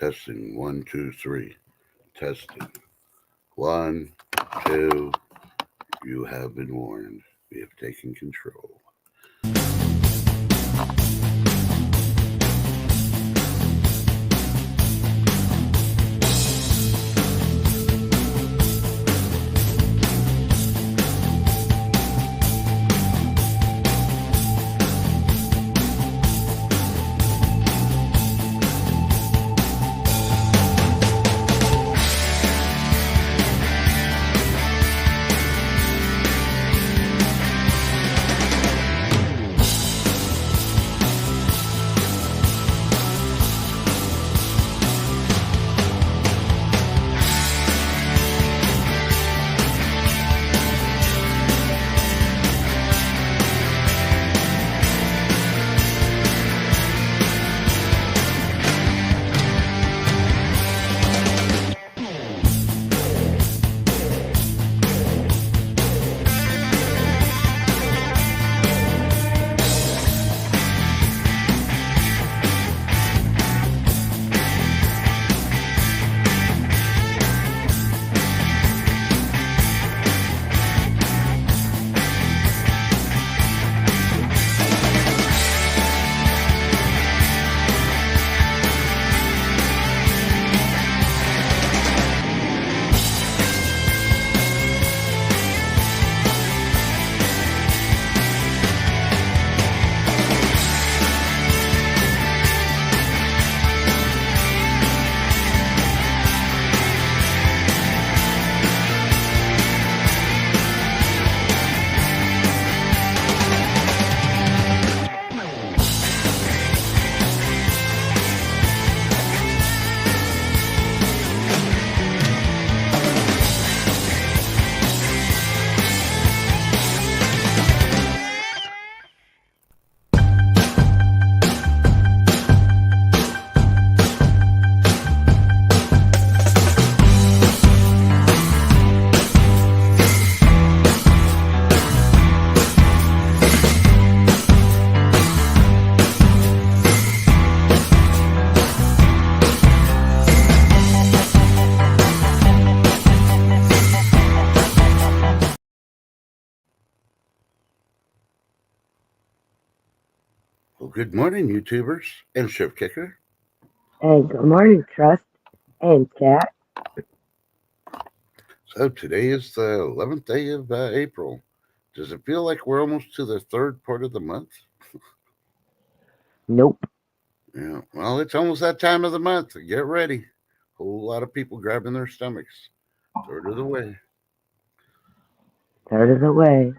Testing 1, 2, 3. Testing 1, 2. You have been warned. We have taken control. Well, good morning, YouTubers and Shift Kicker. Hey, good morning, Trust and Cat. So today is the 11th day of April. Does it feel like we're almost to the third part of the month? Nope. Yeah, well, it's almost that time of the month. Get ready. Whole lot of people grabbing their stomachs. Third of the way. Third of the way.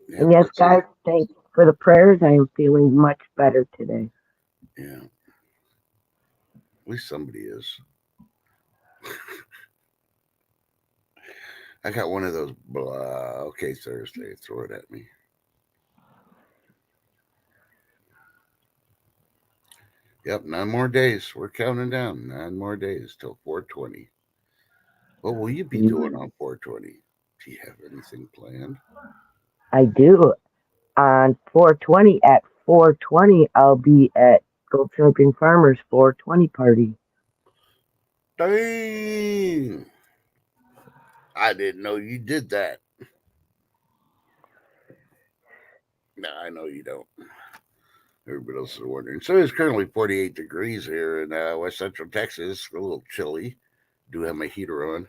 Yep, And yes, let's see. guys, thanks for the prayers. I am feeling much better today. Yeah. At least somebody is. I got one of those blah. Okay, Thursday. Throw it at me. Yep, 9 more days. We're counting down. 9 more days till 420. What will you be doing on 420? Do you have anything planned? I do. On 420, at 420, I'll be at Gold Champion Farmers 420 party. Dang! I didn't know you did that. No, I know you don't. Everybody else is wondering. So it's currently 48 degrees here in West Central Texas. A little chilly. Do have my heater on.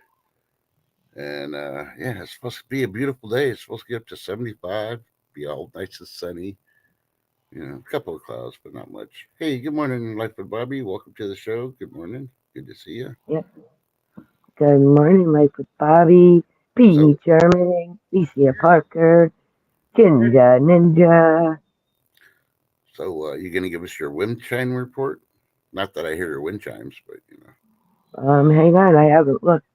And yeah, it's supposed to be a beautiful day. It's supposed to get up to 75, be all nice and sunny. You know, a couple of clouds, but not much. Hey, good morning, Life with Bobby. Welcome to the show. Good morning. Good to see you. Yep. Good morning, Life with Bobby, So, P. Germany, Alicia Parker, Jinja Ninja. so you gonna give us your wind chime report? Not that I hear your wind chimes, but you know. Hang on, I haven't looked.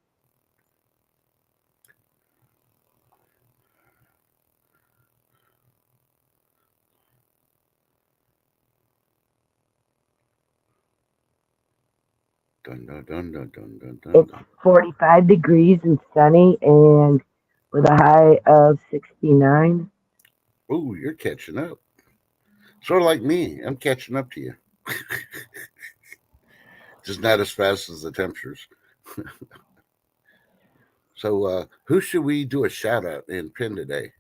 Dun dun dun dun dun dun dun. It's 45 degrees and sunny, and with a high of 69. Ooh, you're catching up. Sort of like me. I'm catching up to you. just not as fast as the temperatures. So, who should we do a shout out and pin today?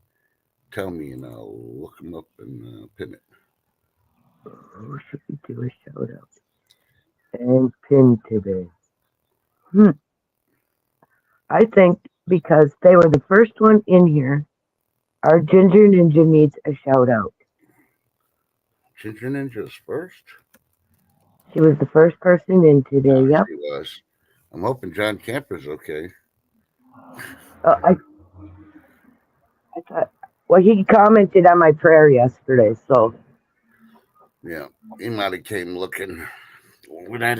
Tell me, and I'll look them up and pin it. Who should we do a shout out and pin today? Hmm. I think because they were the first one in here, our Ginger Ninja needs a shout out. Ginger Ninja's first. She was the first person in today. Yep. She was. I'm hoping John Camper's okay. I thought. Well, he commented on my prayer yesterday, so Yeah, he might have came looking when I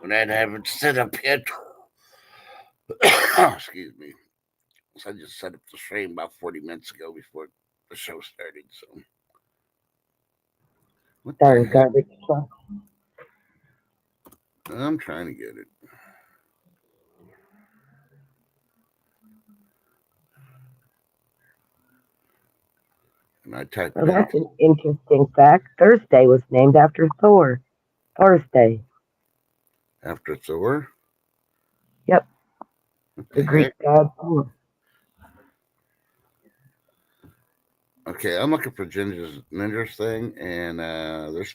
haven't set up yet. Excuse me. So I just set up the stream about 40 minutes ago before the show started. So what the darn heck? garbage truck. I'm trying to get it. And I typed Well, it in. that's an interesting fact. Thursday was named after Thor. Thursday. After Thor? Yep. What The the Greek heck? god Thor. Okay, I'm looking for Ginger's Ninja's thing, and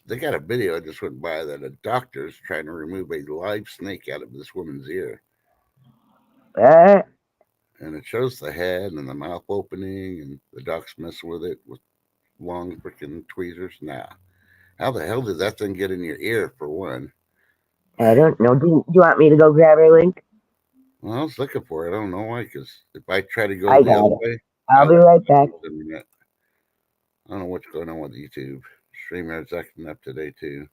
they got a video I just went by that a doctor's trying to remove a live snake out of this woman's ear. Uh, And it shows the head and the mouth opening, and the doc's messing with it with long freaking tweezers. Nah. How the hell did that thing get in your ear, for one? I don't know. Do you want me to go grab her link? Well, I was looking for it. I don't know why, because if I try to go I the got other it. way, I'll be right back. internet. I don't know what's going on with YouTube. StreamYard's acting up today, too.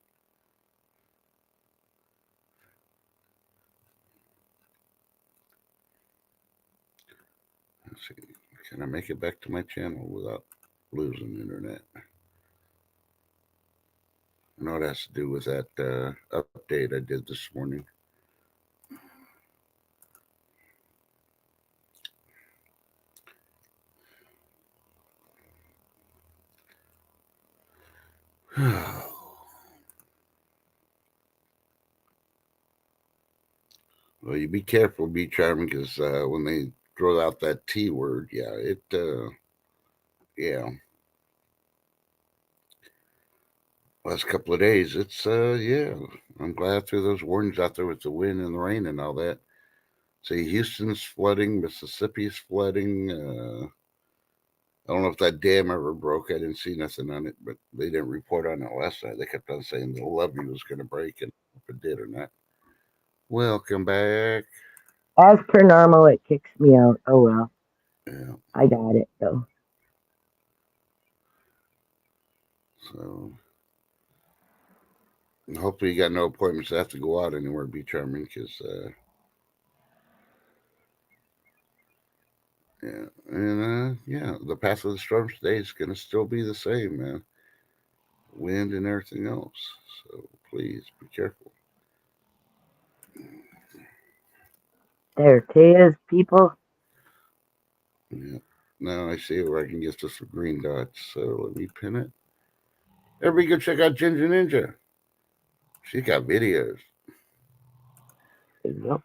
Let's see. Can I make it back to my channel without losing internet? I know it has to do with that update I did this morning. Well, you be careful, be charming, because when they throw out that T word, yeah. Last couple of days, yeah. I'm glad through those warnings out there with the wind and the rain and all that. See, Houston's flooding, Mississippi's flooding. I don't know if that dam ever broke. I didn't see nothing on it, but they didn't report on it last night. They kept on saying the levee was going to break, and if it did or not. Welcome back. As per normal, it kicks me out. Oh well. Yeah. I got it though. So hopefully you got no appointments to have to go out anywhere, be charming, because yeah, and yeah, the path of the storm today is going to still be the same, man. Wind and everything else. So please be careful. There it is, people. Yeah. Now I see where I can get this with green dots. So let me pin it. Everybody go check out Ginger Ninja. She got videos. Yep.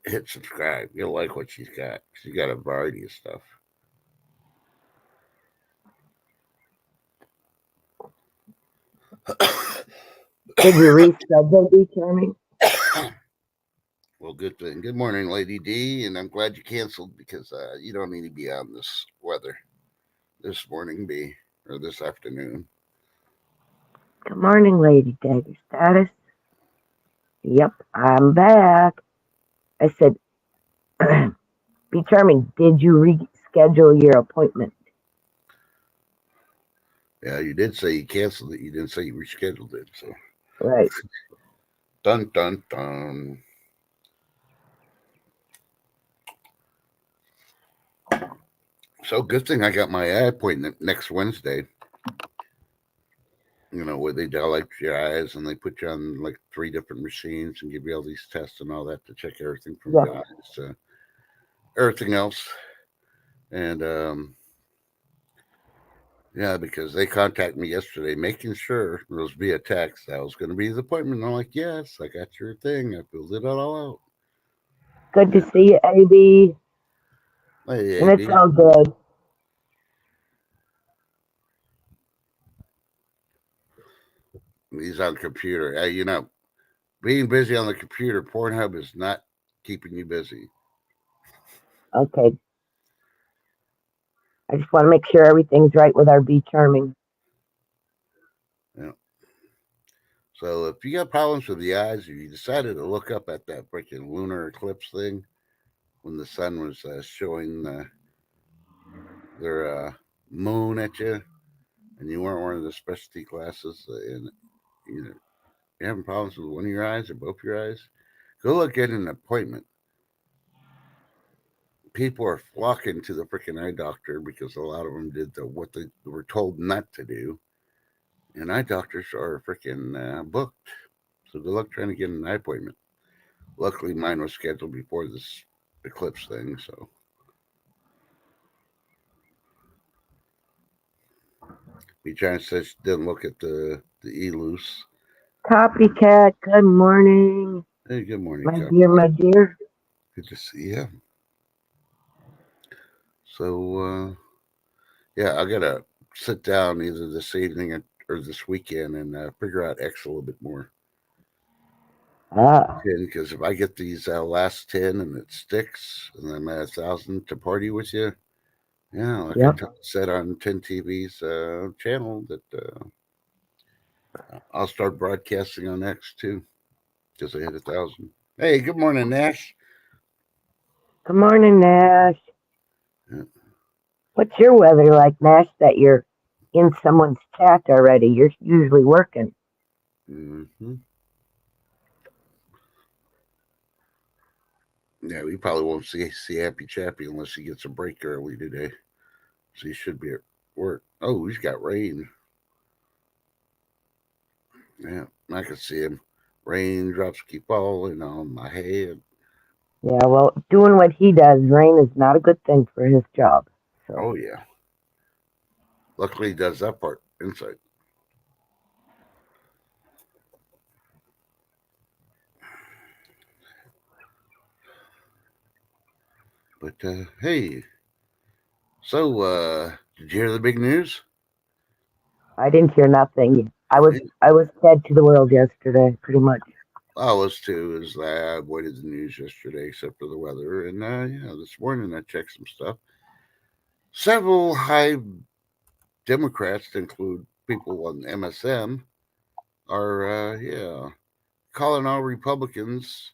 Hit subscribe. You'll like what she's got. She's got a variety of stuff. Did you reschedule, Be Charming? Well, good thing. Good morning, Lady D, and I'm glad you canceled because you don't need to be on this weather this morning, or this afternoon. Good morning, Lady Dagger Status. Yep, I'm back. I said, Be Charming, did you reschedule your appointment? Yeah, you did say you canceled it. You didn't say you rescheduled it. So Right. dun dun dun. So good thing I got my eye appointment next Wednesday. You know, where they dilate your eyes and they put you on like 3 different machines and give you all these tests and all that to check everything from your eyes to everything else. And Yeah, because they contacted me yesterday, making sure it was via text that was going to be the appointment. And I'm like, yes, I got your thing. I filled it all out. Good to Yeah. see you, AB. Hey, And it's AB. all good. He's on the computer. Being busy on the computer, Pornhub is not keeping you busy. Okay. I just want to make sure everything's right with our Be Charming. Yeah. So if you got problems with the eyes, if you decided to look up at that freaking lunar eclipse thing when the sun was showing their moon at you, and you weren't wearing the specialty glasses, and you know you're having problems with one of your eyes or both your eyes, go look at an appointment. People are flocking to the freaking eye doctor because a lot of them did what they were told not to do, and eye doctors are freaking booked. So good luck trying to get an eye appointment. Luckily, mine was scheduled before this eclipse thing, so. Me trying to say she didn't look at the Elus. Copycat, good morning. Hey, good morning, My Cop. dear, my dear. Good to see you. So, yeah, I gotta sit down either this evening or this weekend and figure out X a little bit more. Ah, Because if I get these last 10 and it sticks, and I'm at 1,000 to party with you, yeah, like yep. said on 10 TV's channel, that I'll start broadcasting on X too, because I hit 1,000. Hey, good morning, Nash. Good morning, Nash. Yeah. What's your weather like, Nash, that you're in someone's chat already? You're usually working. Mm-hmm. Yeah, we probably won't see Happy Chappy unless he gets a break early today. So he should be at work. Oh, he's got rain. Yeah, I can see him. Raindrops keep falling on my head. Yeah, well, doing what he does, rain is not a good thing for his job. So, Oh yeah. Luckily, he does that part inside. But hey, so did you hear the big news? I didn't hear nothing. I was dead to the world yesterday, pretty much. I was too. Is that I avoided the news yesterday, except for the weather. And yeah, this morning I checked some stuff. Several high Democrats, to include people on MSM, are yeah calling all Republicans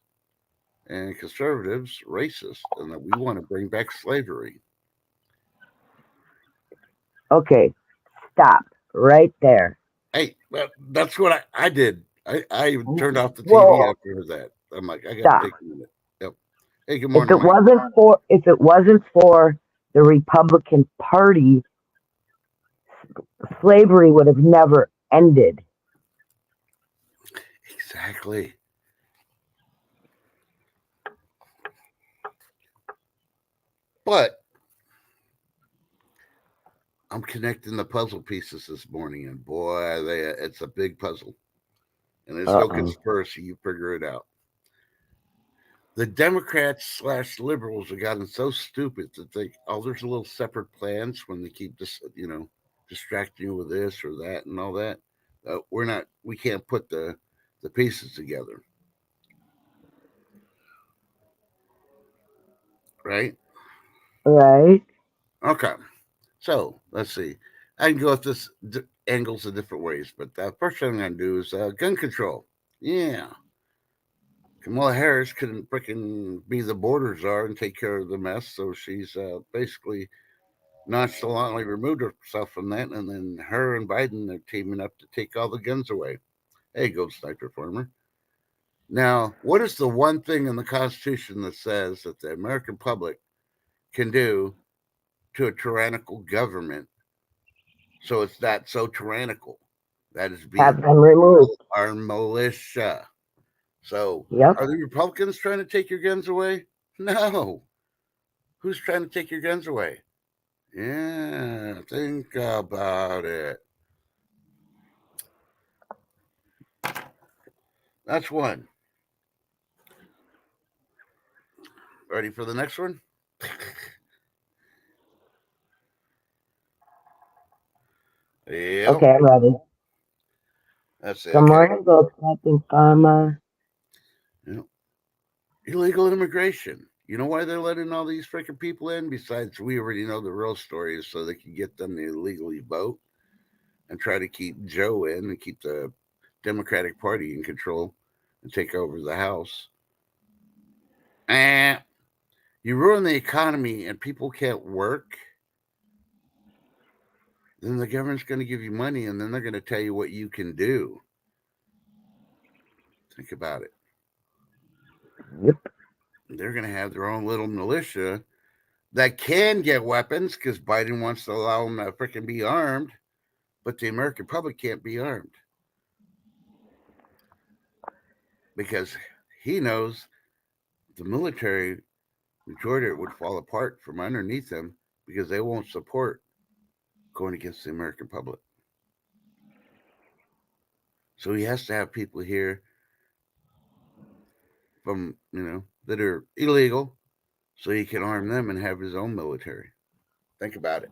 and conservatives racist, and that we want to bring back slavery. Okay, stop right there. Hey, well, that's what I did. I turned off the TV Whoa, after that. I'm like, I got to stop. take a minute. Yep. Hey, good If morning, it Mike. wasn't for the Republican Party, slavery would have never ended. Exactly. But I'm connecting the puzzle pieces this morning, and boy, it's a big puzzle. And there's no Uh-oh. conspiracy. You figure it out. The Democrats slash liberals have gotten so stupid to think, oh, there's a little separate plans when they keep this, distracting you with this or that and all that. We can't put the pieces together, right? Right? Okay. So let's see. I can go at this angles of different ways, but the first thing I'm going to do is gun control. Yeah. Kamala Harris couldn't freaking be the border czar and take care of the mess, so she's basically nonchalantly removed herself from that, and then her and Biden are teaming up to take all the guns away. Hey, Gold Sniper Farmer. Now, what is the one thing in the Constitution that says that the American public can do to a tyrannical government so it's not so tyrannical? That is being Have them removed. our militia. So, Yep. are the Republicans trying to take your guns away? No. Who's trying to take your guns away? Yeah, think about it. That's one. Ready for the next one? Yep. Okay, I'm ready. That's it. Good Okay. morning, Volkswagen Pharma. Yep. Illegal immigration. You know why they're letting all these freaking people in? Besides, we already know the real story is so they can get them to illegally vote and try to keep Joe in and keep the Democratic Party in control and take over the House. And you ruin the economy and people can't work, then the government's going to give you money and then they're going to tell you what you can do. Think about it. Yep. They're going to have their own little militia that can get weapons because Biden wants to allow them to freaking be armed, but the American public can't be armed because he knows the military majority would fall apart from underneath them because they won't support going against the American public. So he has to have people here from, that are illegal so he can arm them and have his own military. Think about it.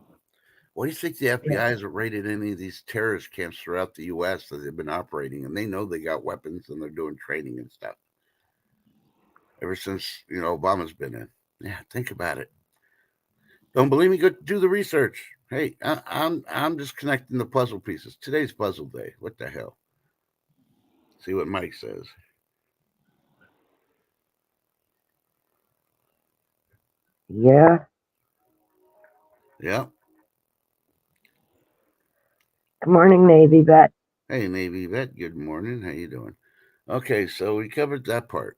What do you think the FBI has raided any of these terrorist camps throughout the U.S. that they've been operating, and they know they got weapons and they're doing training and stuff ever since Obama's been in? Yeah, think about it. Don't believe me? Go do the research. Hey, I'm just connecting the puzzle pieces. Today's puzzle day. What the hell? See what Mike says. Yeah. Yeah. Good morning, Navy vet. Hey, Navy vet. Good morning. How you doing? Okay, so we covered that part,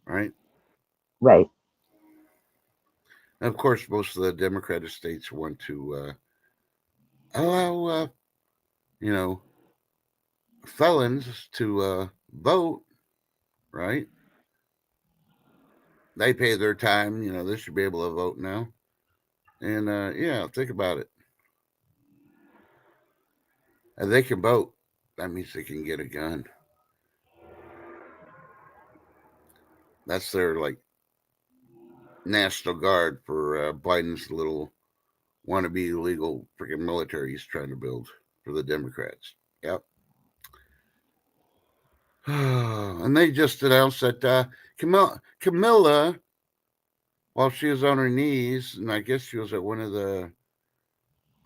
right? Right. And of course, most of the Democratic states want to allow, felons to vote, right? They pay their time. They should be able to vote now. And yeah, think about it. If they can vote, that means they can get a gun. That's their National Guard for Biden's little wannabe illegal freaking military he's trying to build for the Democrats. Yep. And they just announced that Camilla, while she was on her knees, and I guess she was at one of the,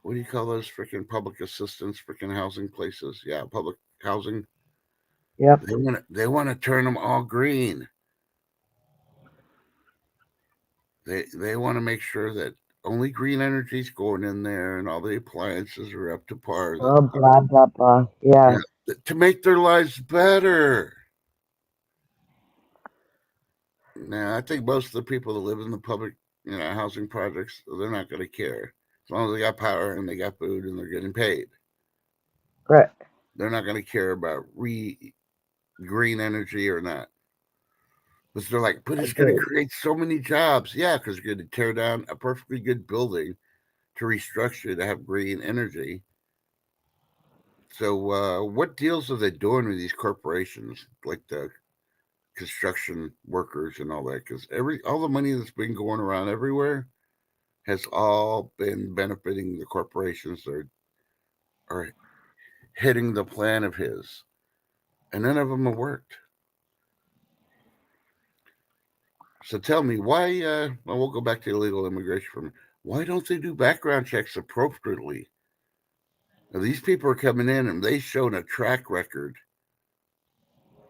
what do you call those freaking public assistance freaking housing places? Yeah, public housing. Yep. They want to turn them all green. They want to make sure that only green energy is going in there and all the appliances are up to par. Oh, blah, blah, blah. Yeah. To make their lives better. Now, I think most of the people that live in the public, housing projects, they're not going to care. As long as they got power and they got food and they're getting paid. Right. They're not going to care about green energy or not. But they're like, but it's going to create so many jobs. Yeah, because you're going to tear down a perfectly good building to restructure to have green energy. So what deals are they doing with these corporations, like the construction workers and all that? Because all the money that's been going around everywhere has all been benefiting the corporations that are hitting the plan of his, and none of them have worked. So tell me why. Well, we'll go back to illegal immigration for a minute. Why don't they do background checks appropriately? Now, these people are coming in and they've shown a track record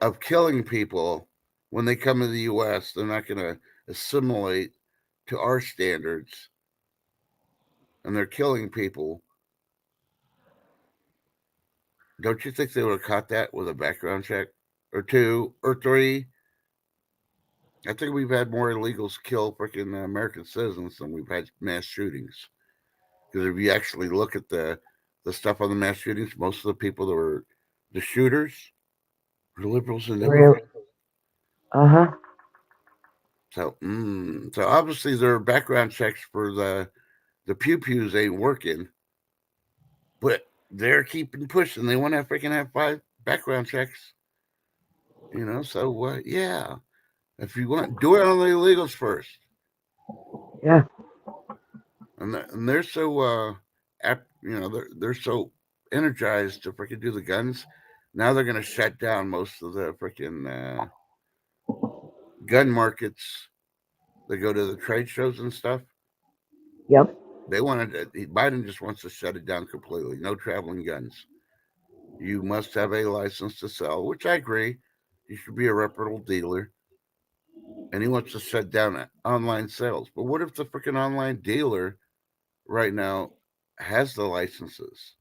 of killing people when they come to the U.S. They're not going to assimilate to our standards, and they're killing people. Don't you think they would have caught that with a background check or two or three? I think we've had more illegals kill freaking American citizens than we've had mass shootings. Because if you actually look at the stuff on the mass shootings, most of the people that were the shooters were liberals and Democrats. Uh-huh. So obviously there are background checks for the the pew-pews ain't working, but they're keeping pushing. They want to freaking have 5 background checks. So yeah. If you want, do it on the illegals first. Yeah. And they're so they're so energized to freaking do the guns. Now they're gonna shut down most of the freaking gun markets that go to the trade shows and stuff. Yep. Biden just wants to shut it down completely. No traveling guns. You must have a license to sell, which I agree. You should be a reputable dealer. And he wants to shut down online sales. But what if the freaking online dealer right now has the licenses?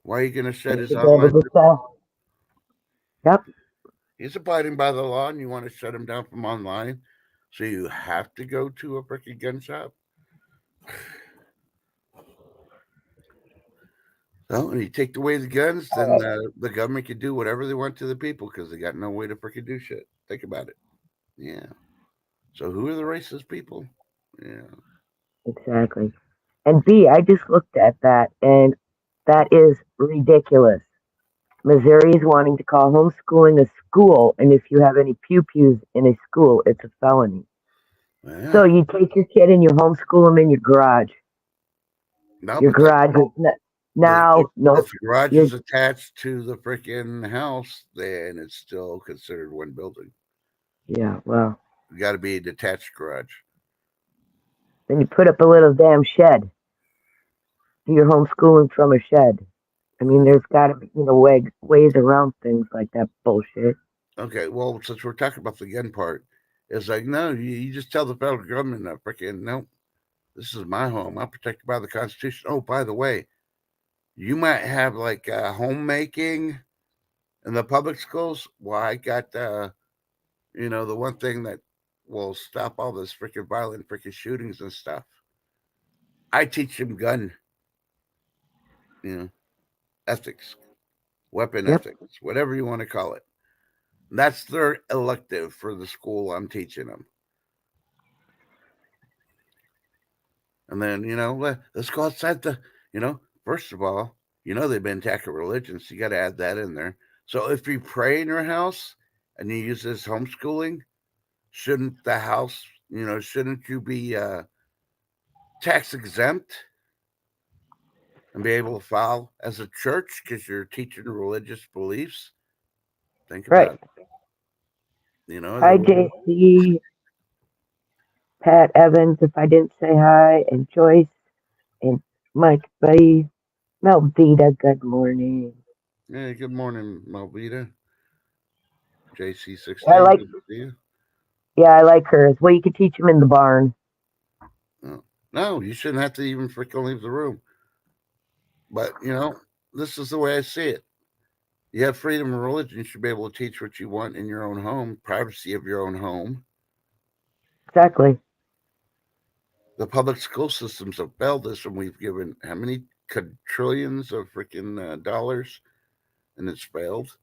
Why are you going to shut They his should be able online? to sell. Yep. He's abiding by the law, and you want to shut him down from online, so you have to go to a freaking gun shop. So, and you take away the guns, then the government can do whatever they want to the people because they got no way to freaking do shit. Think about it. Yeah. So who are the racist people? Yeah. Exactly. And B, I just looked at that, and that is ridiculous. Missouri is wanting to call homeschooling a school, and if you have any pew-pews in a school, it's a felony. Yeah. So you take your kid and you homeschool them in your garage. No, Your garage is now, no. If the garage is attached to the freaking house, then it's still considered one building. Yeah, well. You got to be a detached garage. Then you put up a little damn shed. You're homeschooling from a shed. I mean, there's got to be, ways around things like that bullshit. Okay, well, since we're talking about the gun part, it's like, no, you just tell the federal government that freaking, no, this is my home. I'm protected by the Constitution. Oh, by the way, you might have like homemaking in the public schools. Well, I got, the one thing that will stop all this freaking violent freaking shootings and stuff. I teach them gun, ethics, weapon ethics, whatever you want to call it. That's their elective for the school I'm teaching them. And then, let's go outside first of all, they've been attacking religions. So you got to add that in there. So if you pray in your house and you use this homeschooling, shouldn't the house, shouldn't you be tax exempt and be able to file as a church because you're teaching religious beliefs? Think about it. Hi, JC, Pat Evans, if I didn't say hi, and Joyce, and Mike B. Melvita, good morning. Hey, good morning, Melvita. JC16. I like, yeah, I like hers. Well, you could teach them in the barn. No, you shouldn't have to even freaking leave the room. But, this is the way I see it. You have freedom of religion. You should be able to teach what you want in your own home, privacy of your own home. Exactly. The public school systems have failed us, and we've given how many trillions of freaking dollars, and it's failed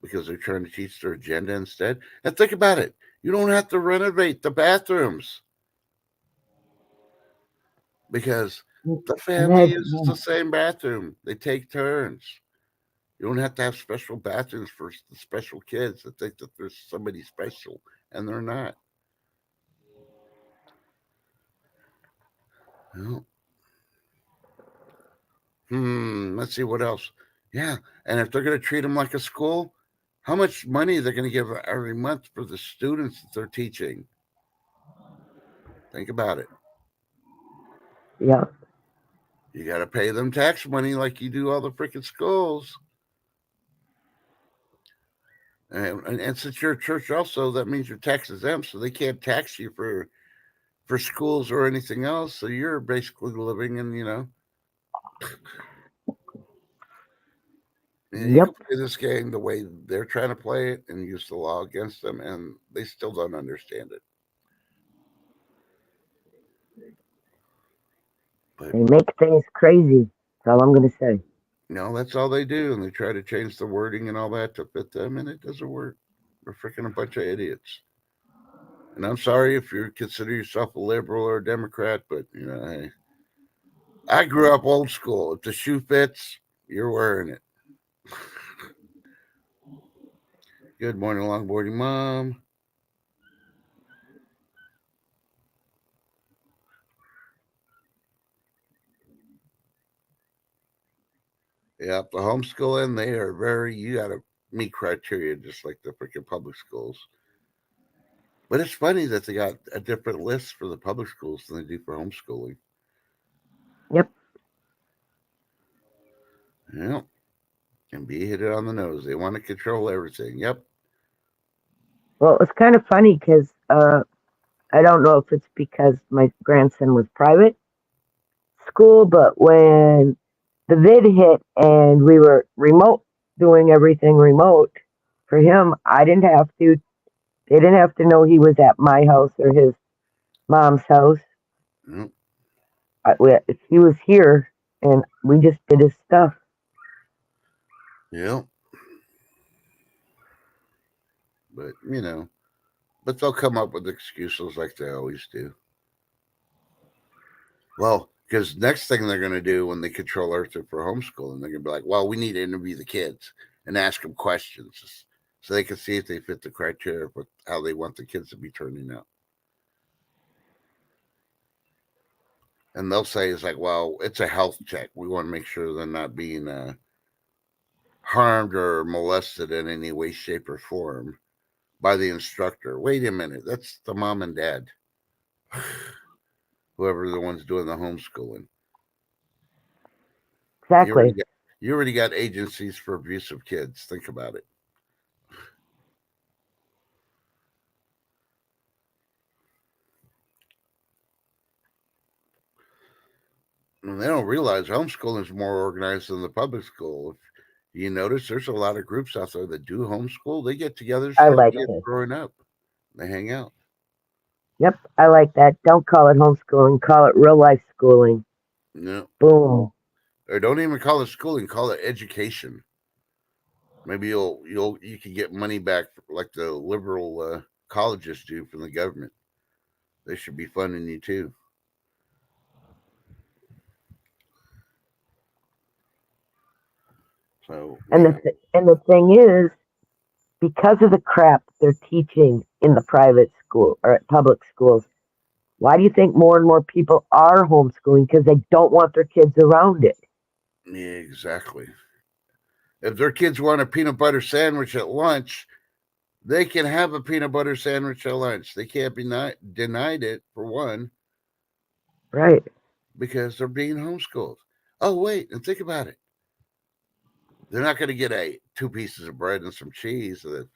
because they're trying to teach their agenda instead. And think about it. You don't have to renovate the bathrooms because the family uses the same bathroom. They take turns. You don't have to have special bathrooms for the special kids that think that there's somebody special, and they're not. Well, let's see what else. Yeah, and if they're going to treat them like a school, how much money are they going to give every month for the students that they're teaching? Think about it. Yeah. You got to pay them tax money like you do all the freaking schools. And since you're a church also, that means you're tax exempt, so they can't tax you for schools or anything else. So you're basically living in, you can play this game the way they're trying to play it and use the law against them, and they still don't understand it. But they make things crazy. That's all I'm going to say. No, that's all they do, and they try to change the wording and all that to fit them, and it doesn't work. We're freaking a bunch of idiots. And I'm sorry if you consider yourself a liberal or a Democrat, but hey, I grew up old school. If the shoe fits, you're wearing it. Good morning, longboarding mom. Yep, the homeschooling, they are you got to meet criteria just like the freaking public schools. But it's funny that they got a different list for the public schools than they do for homeschooling. Yep. Yep. And B hit it on the nose. They want to control everything. Yep. Well, it's kind of funny because I don't know if it's because my grandson was private school, but when the vid hit and we were remote, doing everything remote for him, I didn't have to. They didn't have to know he was at my house or his mom's house. Yep. He was here, and we just did his stuff. Yep. But but they'll come up with excuses like they always do. Well, because next thing they're going to do when they control everything for homeschooling, they're going to be like, well, we need to interview the kids and ask them questions so they can see if they fit the criteria for how they want the kids to be turning out. And they'll say it's like, well, it's a health check. We want to make sure they're not being harmed or molested in any way, shape, or form by the instructor. Wait a minute, that's the mom and dad. Whoever the one's doing the homeschooling. Exactly. You already got agencies for abusive kids. Think about it. And they don't realize homeschooling is more organized than the public school. If you notice, there's a lot of groups out there that do homeschool. They get together, I like kids it. growing up. They hang out. Yep, I like that. Don't call it homeschooling. Call it real life schooling. No. Boom. Or don't even call it schooling. Call it education. Maybe you can get money back like the liberal colleges do from the government. They should be funding you too. So And yeah. the thing is, because of the crap they're teaching in the private school or at public schools, why do you think more and more people are homeschooling? Because they don't want their kids around it. Yeah, exactly. If their kids want a peanut butter sandwich at lunch, they can have a peanut butter sandwich at lunch. They can't be denied it, for one, Right. because they're being homeschooled. Oh, wait, and think about it. They're not going to get 2 pieces of bread and some cheese that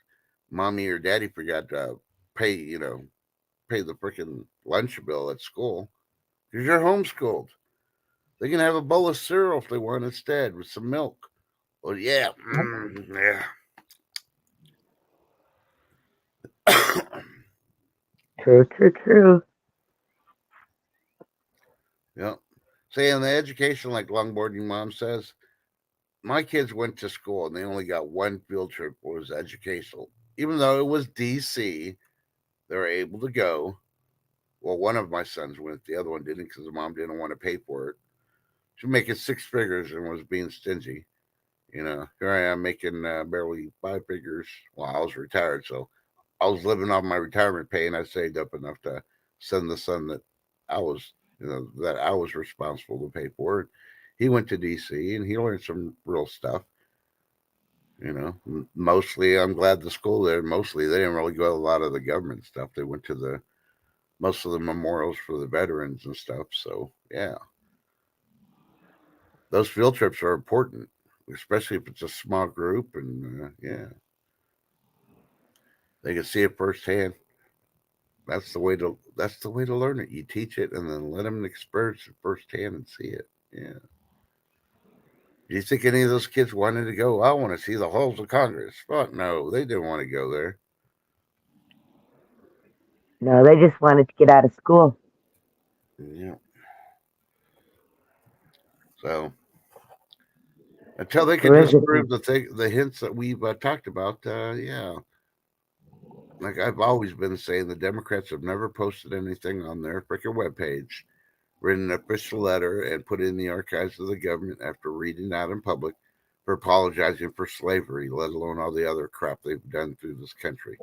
mommy or daddy forgot to pay the freaking lunch bill at school because you're homeschooled. They can have a bowl of cereal if they want instead with some milk. Well, yeah. Yeah. True, true, true. Yeah. See, in the education, like longboarding mom says, my kids went to school and they only got one field trip, was educational. Even though it was DC, they were able to go. Well, one of my sons went, the other one didn't because the mom didn't want to pay for it. She was making 6 figures and was being stingy. Here I am making barely 5 figures. Well, I was retired, so I was living off my retirement pay, and I saved up enough to send the son that I was, responsible to pay for it. He went to DC and he learned some real stuff. Mostly, I'm glad the school there. Mostly, they didn't really go to a lot of the government stuff. They went to most of the memorials for the veterans and stuff. So yeah, those field trips are important, especially if it's a small group, and yeah, they can see it firsthand. That's the way to learn it. You teach it and then let them experience it firsthand and see it. Yeah. Do you think any of those kids wanted to go? I want to see the halls of Congress. But no, they didn't want to go there. No, they just wanted to get out of school. Yeah. So until they can disprove the hints that we've talked about, yeah, like I've always been saying, the Democrats have never posted anything on their freaking webpage, written an official letter, and put it in the archives of the government after reading out in public for apologizing for slavery, let alone all the other crap they've done through this country.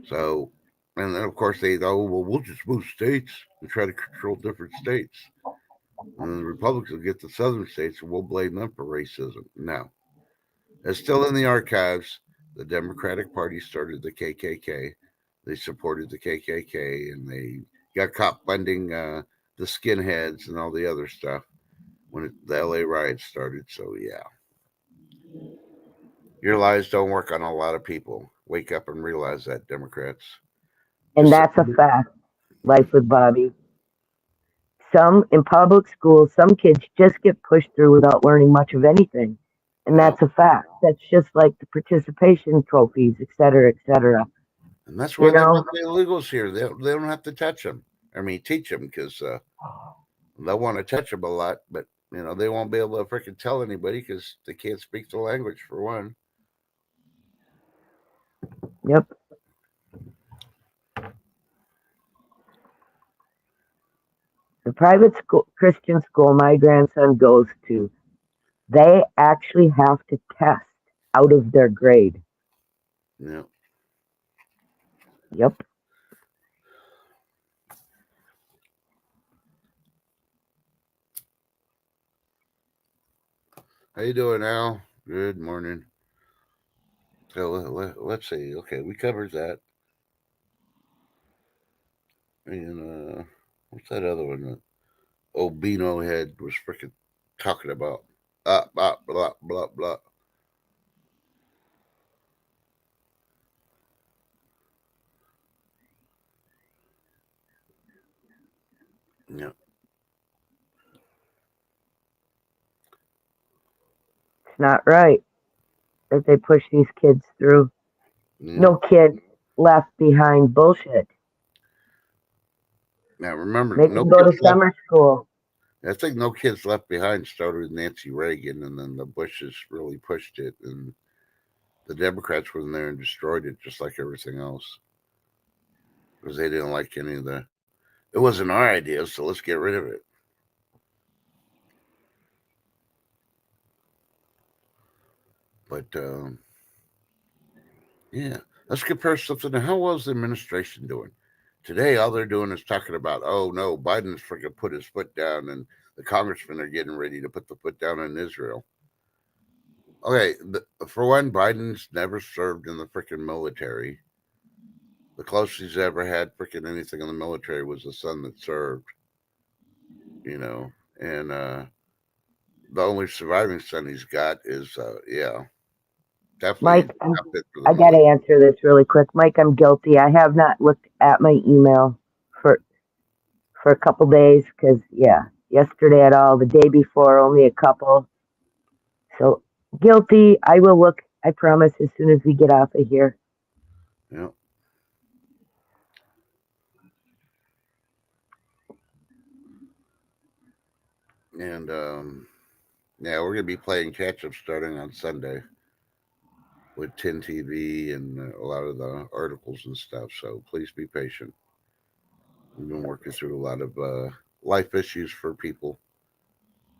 So, and then of course they go, well, we'll just move states and try to control different states. And then the Republicans will get the southern states and we'll blame them for racism. No. It's still in the archives. The Democratic Party started the KKK. They supported the KKK and they got caught funding the skinheads and all the other stuff when the LA riots started. So, yeah. Your lies don't work on a lot of people. Wake up and realize that, Democrats. And that's a fact. Life with Bobby. Some in public schools, some kids just get pushed through without learning much of anything. And that's a fact. That's just like the participation trophies, et cetera, et cetera. And that's why they want the illegals here. They don't have to touch them. I mean, teach them because they'll want to touch them a lot, but they won't be able to freaking tell anybody because they can't speak the language for one. Yep. The private school, Christian school my grandson goes to, they actually have to test out of their grade. Yeah. Yep. How you doing, Al? Good morning. So let's see. Okay, we covered that. And what's that other one that Obino head was freaking talking about? Blah, blah, blah, blah. Yeah. It's not right that they push these kids through. Yeah. No kid left behind bullshit. Now remember, they can go to summer school. I think No Kids Left Behind started with Nancy Reagan, and then the Bushes really pushed it, and the Democrats were in there and destroyed it, just like everything else, because they didn't like any of the. It wasn't our idea, so let's get rid of it. But yeah, let's compare something to how well is the administration doing. Today, all they're doing is talking about, oh no, Biden's freaking put his foot down, and the congressmen are getting ready to put the foot down on Israel. Okay, for one, Biden's never served in the freaking military. The closest he's ever had freaking anything in the military was the son that served. And the only surviving son he's got is, definitely. Mike, I got to answer this really quick. Mike, I'm guilty. I have not looked at my email for a couple days because, yesterday at all, the day before, only a couple. So, guilty. I will look, I promise, as soon as we get off of here. Yeah. And, we're going to be playing catch-up starting on Sunday with 10 TV and a lot of the articles and stuff. So please be patient. We've been working through a lot of life issues for people.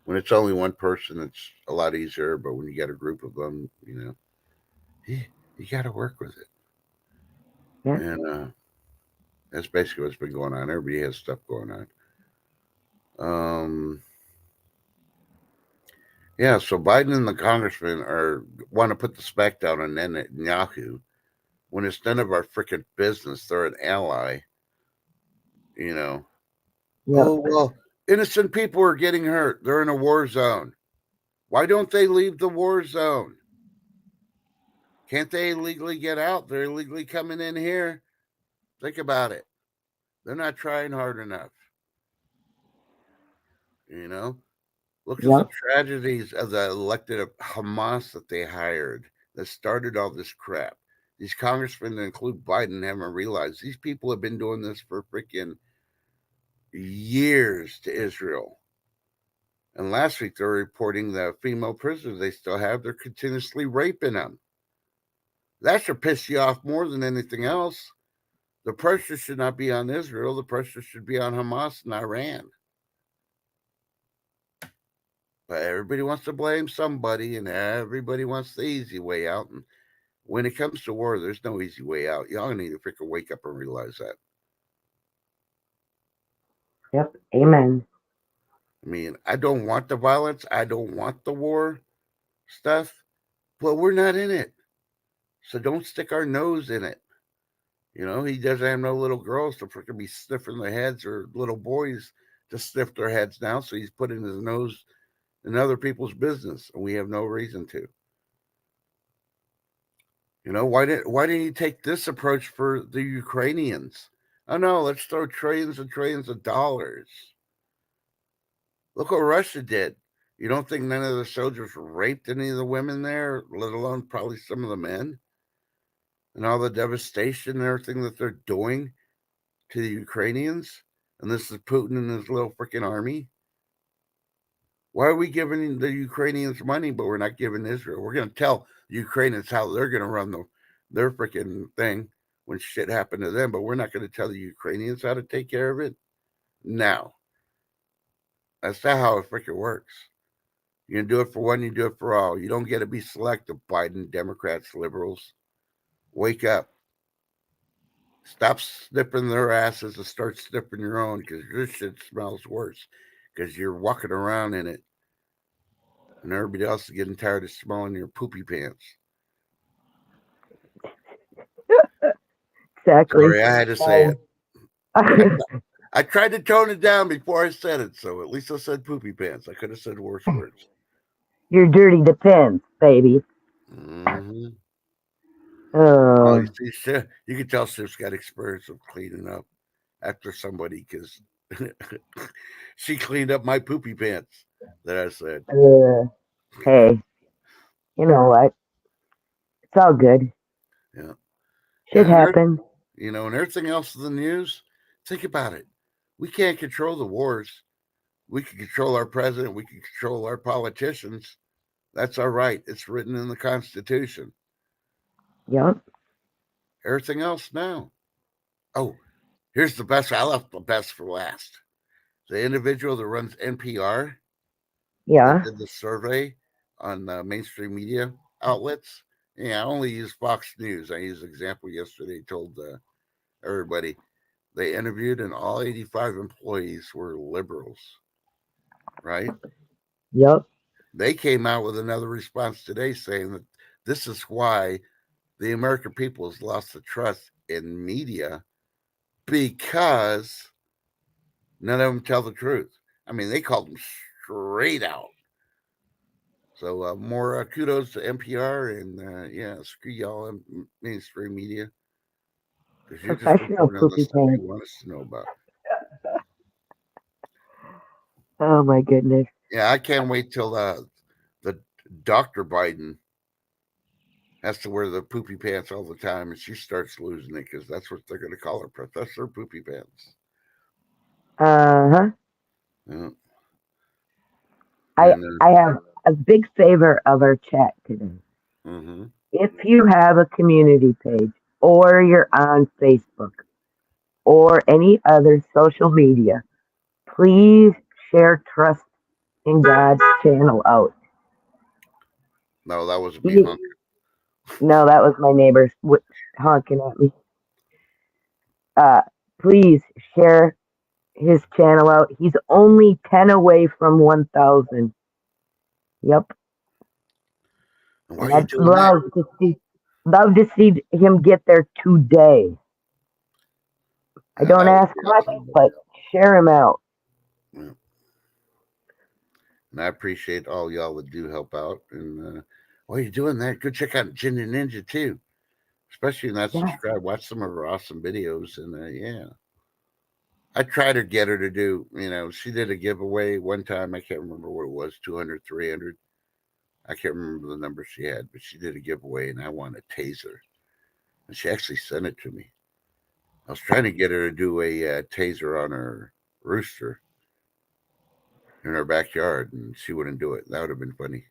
When it's only one person, it's a lot easier. But when you get a group of them, you got to work with it. Yeah. And that's basically what's been going on. Everybody has stuff going on. Yeah, so Biden and the congressmen want to put the smack down on Netanyahu when it's none of our freaking business. They're an ally, Yep. Oh, well, innocent people are getting hurt. They're in a war zone. Why don't they leave the war zone? Can't they illegally get out? They're illegally coming in here. Think about it. They're not trying hard enough. Look at the tragedies of the elected Hamas that they hired that started all this crap. These congressmen, that include Biden, haven't realized these people have been doing this for freaking years to Israel. And last week, they're reporting the female prisoners they still have, they're continuously raping them. That should piss you off more than anything else. The pressure should not be on Israel. The pressure should be on Hamas and Iran. But everybody wants to blame somebody, and everybody wants the easy way out. And when it comes to war, there's no easy way out. Y'all need to freaking wake up and realize that. Yep. Amen. I mean, I don't want the violence. I don't want the war stuff, but we're not in it. So don't stick our nose in it. You know, he doesn't have no little girls to freaking be sniffing their heads or little boys to sniff their heads now. So he's putting his nose in other people's business, and we have no reason to. You know, why didn't you take this approach for the Ukrainians? Oh no, let's throw trillions and trillions of dollars. Look what Russia did. You don't think none of the soldiers raped any of the women there, let alone probably some of the men? And all the devastation and everything that they're doing to the Ukrainians? And this is Putin and his little freaking army? Why are we giving the Ukrainians money, but we're not giving Israel? We're going to tell the Ukrainians how they're going to run their freaking thing when shit happened to them, but we're not going to tell the Ukrainians how to take care of it? No. That's not how it freaking works. You can do it for one, you do it for all. You don't get to be selective, Biden, Democrats, liberals. Wake up. Stop snipping their asses and start snipping your own, because your shit smells worse because you're walking around in it. And everybody else is getting tired of smelling your poopy pants. Exactly. Sorry, I had to say it. I tried to tone it down before I said it, so at least I said poopy pants. I could have said worse words. Your dirty depends, baby. Mm-hmm. Oh, you see, you can tell Sif's got experience of cleaning up after somebody, because she cleaned up my poopy pants that I said. hey, you know what? It's all good. Yeah. Shit Yeah, happens. you know, and everything else in the news, think about it. We can't control the wars. We can control our president. We can control our politicians. That's our right. It's written in the Constitution. Yep. Everything else, no. Oh, here's the best. I left the best for last. The individual that runs NPR that Yeah. did the survey on mainstream media outlets. Yeah, I only use Fox News. I used an example yesterday. Told everybody they interviewed, and all 85 employees were liberals. Right? Yep. They came out with another response today saying that this is why the American people has lost the trust in media, because none of them tell the truth. I mean, they called them straight out. So more kudos to NPR, and yeah, screw y'all mainstream media, because you're just Professional reporting on the poopy stuff you pants. want us to know about. Oh my goodness. Yeah, I can't wait till the Dr. Biden has to wear the poopy pants all the time, and she starts losing it, because that's what they're going to call her, Professor Poopy Pants. Uh-huh. Yeah. I And I have a big favor of our chat today. mm-hmm. If you have a community page, or you're on Facebook, or any other social media, please share Trust in God's channel out. No, that was a He, honk. no, that was my neighbor honking at me. Uh, please share his channel out. He's only 10 away from 1,000. Yep. And why And are you I'd doing that? love to see him get there today. I don't That would ask be much, awesome. but share him out. Yeah. And I appreciate all y'all that do help out. And while you're doing that, go check out Ginger Ninja too. Especially not Yeah. subscribe. Watch some of her awesome videos. And yeah, I tried to get her to do, she did a giveaway one time. I can't remember what it was, 200, 300. I can't remember the number she had, but she did a giveaway, and I want a taser. And she actually sent it to me. I was trying to get her to do a taser on her rooster in her backyard, and she wouldn't do it. That would have been funny.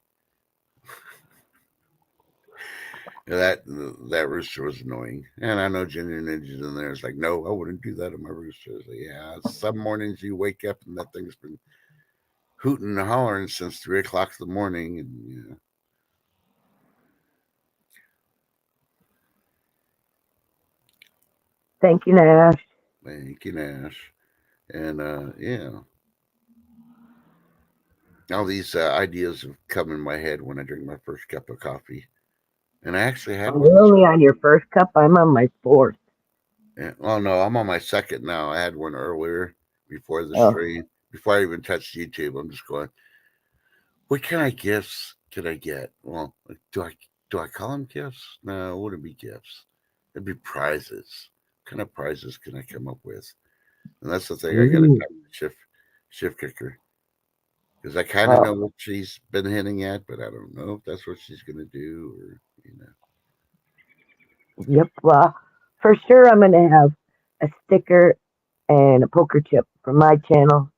That rooster was annoying, and I know Ginger Ninja's in there. It's like, no, I wouldn't do that to my rooster. It's like, yeah, some mornings you wake up and that thing's been hooting and hollering since 3 o'clock in the morning, and yeah. Thank you, Nash. Thank you, Nash. And yeah, all these ideas have come in my head when I drink my first cup of coffee, and I actually had Oh, one you're this only on morning. your first cup. I'm on my fourth. Oh no, I'm on my second now. I had one earlier before the Oh, stream. Before I even touched YouTube, I'm just going, what kind of gifts could I get? Well, do I call them gifts? No, it wouldn't be gifts. It'd be prizes. What kind of prizes can I come up with? And that's the thing. I got to ooh. talk to shift kicker because I kind of Oh, know what she's been hinting at, but I don't know if that's what she's going to do or you know. yep. Well, for sure, I'm going to have a sticker and a poker chip from my channel.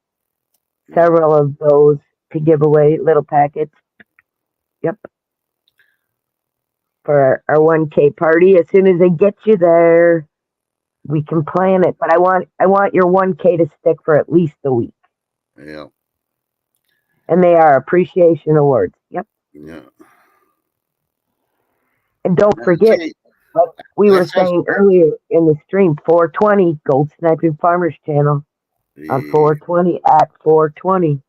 Yeah, Several of those to give away, little packets. Yep. For our 1K party. As soon as they get you there, we can plan it. But I want your 1K to stick for at least a week. yeah, And they are appreciation awards. Yep. yeah. And don't forget, See, like we that were sounds. saying earlier in the stream, 420 Gold Sniping Farmers channel on Yeah. 420 at 420.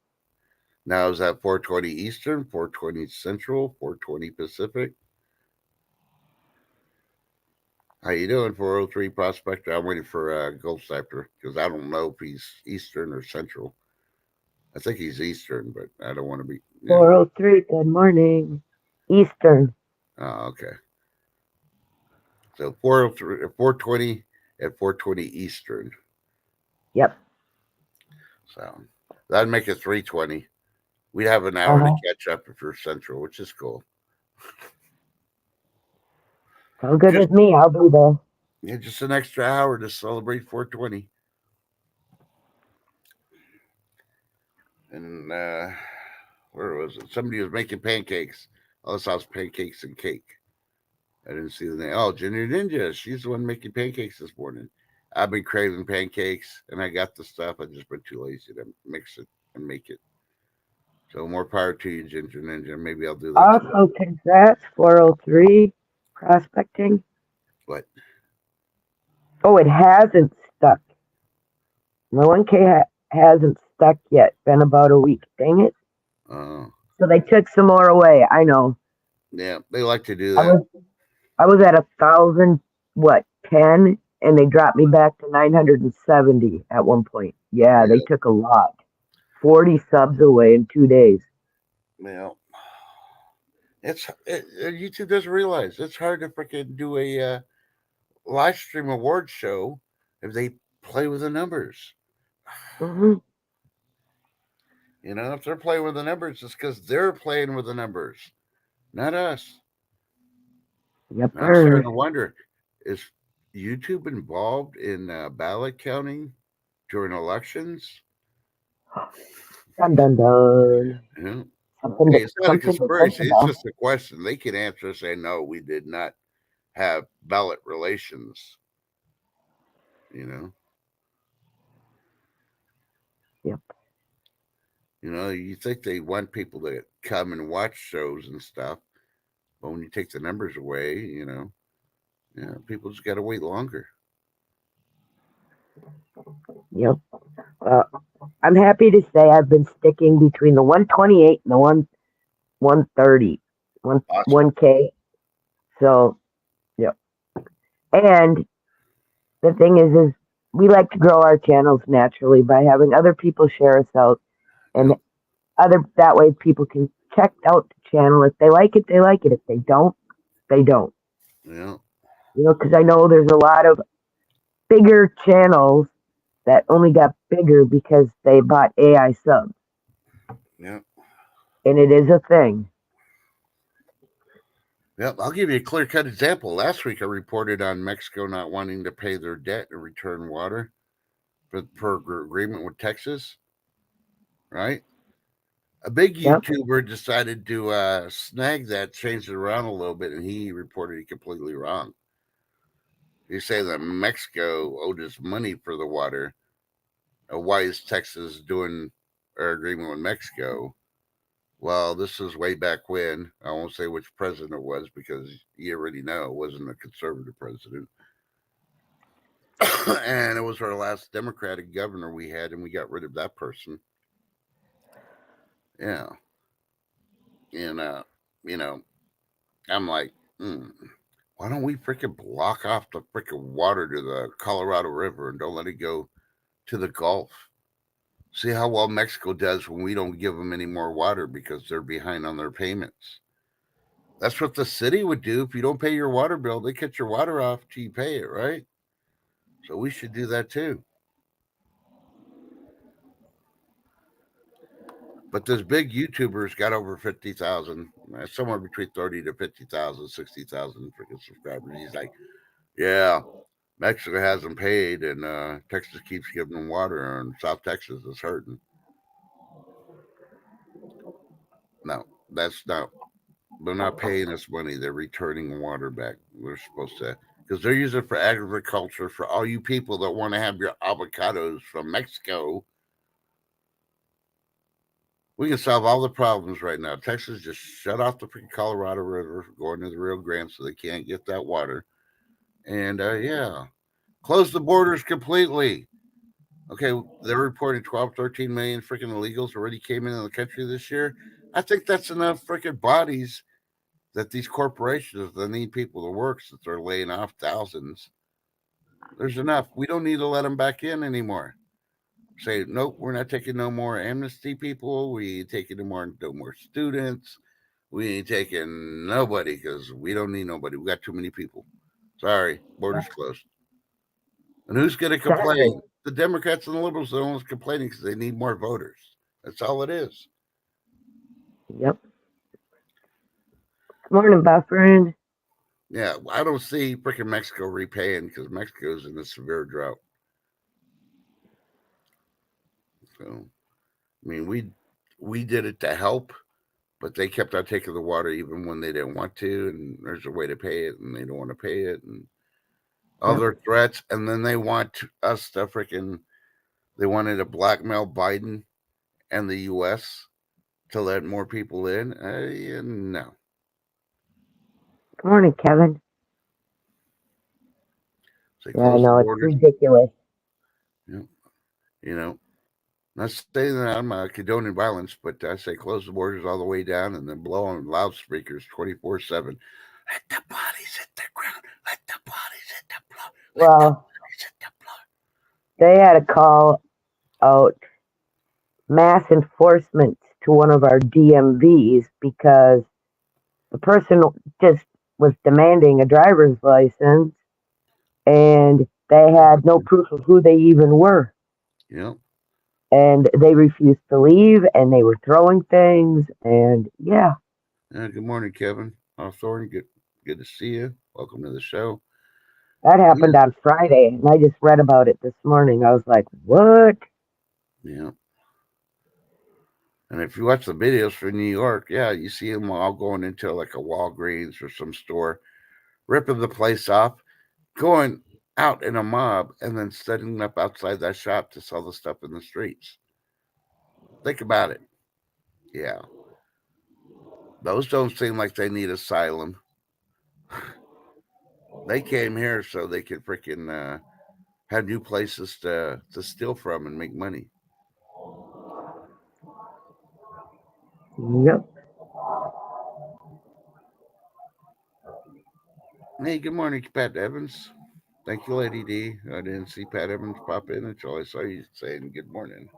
Now is that 420 Eastern, 420 Central, 420 Pacific? How you doing, 403 Prospector? I'm waiting for Gold Sniper because I don't know if he's Eastern or Central. I think he's Eastern, but I don't want to be. Yeah. 403, good morning. Eastern. Oh, okay. So 403, 420 at 420 Eastern. Yep. So that'd make it 320. We'd have an hour to Uh-huh. catch up if you're Central, which is cool. Sound good Just with me. I'll be there. yeah, just an extra hour to celebrate 420. And where was it? Somebody was making pancakes. All I saw was pancakes and cake. I didn't see the name. Oh, Ginger Ninja. She's the one making pancakes this morning. I've been craving pancakes, and I got the stuff. I just been too lazy to mix it and make it. So more power to you, Ginger Ninja. Maybe I'll do that today. Also, congrats, 403 prospecting. But Oh, it hasn't stuck. My 1K hasn't stuck yet. Been about a week. Dang it. uh, So they took some more away. I know. yeah, they like to do I that. was I was at 1,000, what, 10, and they dropped me back to 970 at one point. Yeah, they Yeah, took a lot. 40 subs away in 2 days. yeah. YouTube doesn't realize it's hard to freaking do a live stream award show if they play with the numbers. Hmm. You know, if they're playing with the numbers, it's because they're playing with the numbers, not us. Yep, And I'm starting sir. to wonder, is YouTube involved in ballot counting during elections? Dun dun dun. You know, Something hey, to it's not a something to think conspiracy. It's about. just a question. They can answer and say, no, we did not have ballot relations. You know, Yep. You think they want people to come and watch shows and stuff, but when you take the numbers away, yeah, people just got to wait longer. Yep. Uh, I'm happy to say I've been sticking between the 128 and the 130, Awesome. 1K. So, yep. And the thing is we like to grow our channels naturally by having other people share us out, and Yep. other that way people can check out the channel. If they like it, they like it. If they don't, they don't. Yeah. Because I know there's a lot of bigger channels that only got bigger because they bought AI subs, Yeah. and it is a thing. Yep, I'll give you a clear cut example. Last week, I reported on Mexico not wanting to pay their debt and return water per agreement with Texas, right? A big Yep. YouTuber decided to snag that, change it around a little bit, and he reported it completely wrong. He's saying that Mexico owed us money for the water. Why is Texas doing our agreement with Mexico? Well, this is way back when. I won't say which president it was because you already know it wasn't a conservative president. And it was our last Democratic governor we had, and we got rid of that person. Yeah. And, I'm like, why don't we freaking block off the freaking water to the Colorado River and don't let it go to the Gulf? See how well Mexico does when we don't give them any more water because they're behind on their payments. That's what the city would do. If you don't pay your water bill, they cut your water off till you pay it, right? So we should do that too. But those big YouTubers got over 50,000, somewhere between 30 to 50,000, 60,000 freaking subscribers. He's like, yeah, Mexico hasn't paid, and Texas keeps giving them water, and South Texas is hurting. No, that's not. They're not paying us money. They're returning water back. We're supposed to, because they're using it for agriculture for all you people that want to have your avocados from Mexico. We can solve all the problems right now. Texas just shut off the freaking Colorado River going to the Rio Grande so they can't get that water. And yeah, close the borders completely. Okay, they're reporting 12, 13 million freaking illegals already came into the country this year. I think that's enough freaking bodies that these corporations that need people to work since they're laying off thousands. There's enough. We don't need to let them back in anymore. Say, nope, we're not taking no more amnesty people. We ain't taking no more students. We ain't taking nobody because we don't need nobody. We got too many people. Sorry, borders closed. And who's going to complain? The Democrats and the liberals are the ones complaining because they need more voters. That's all it is. Yep. Good morning, Buffering. Yeah, I don't see freaking Mexico repaying because Mexico's in a severe drought. So, I mean, we did it to help, but they kept on taking the water even when they didn't want to, and there's a way to pay it, and they don't want to pay it, and other threats, and then they want us to freaking. They wanted to blackmail Biden and the U.S. to let more people in. No. Good morning, Kevin. Say Yeah, I close the know, it's borders. ridiculous. Not saying that I'm condoning violence, but I say close the borders all the way down and then blow on loudspeakers 24/7. Let the bodies hit the ground. Let the bodies hit the floor. Well, they had to call out mass enforcement to one of our DMVs because the person just was demanding a driver's license and they had no proof of who they even were. Yeah. And they refused to leave and they were throwing things and yeah. Good morning, Kevin Hawthorne. Good to see you. Welcome to the show. That happened on Friday and I just read about it this morning. I was like, what? Yeah. And if you watch the videos for New York, yeah, you see them all going into like a Walgreens or some store, ripping the place off, going out in a mob, and then setting up outside that shop to sell the stuff in the streets. Think about it. Yeah. Those don't seem like they need asylum. They came here so they could freaking have new places to steal from and make money. Yep. Hey, good morning, Pat Evans. Thank you, Lady D. I didn't see Pat Evans pop in until I saw you saying good morning.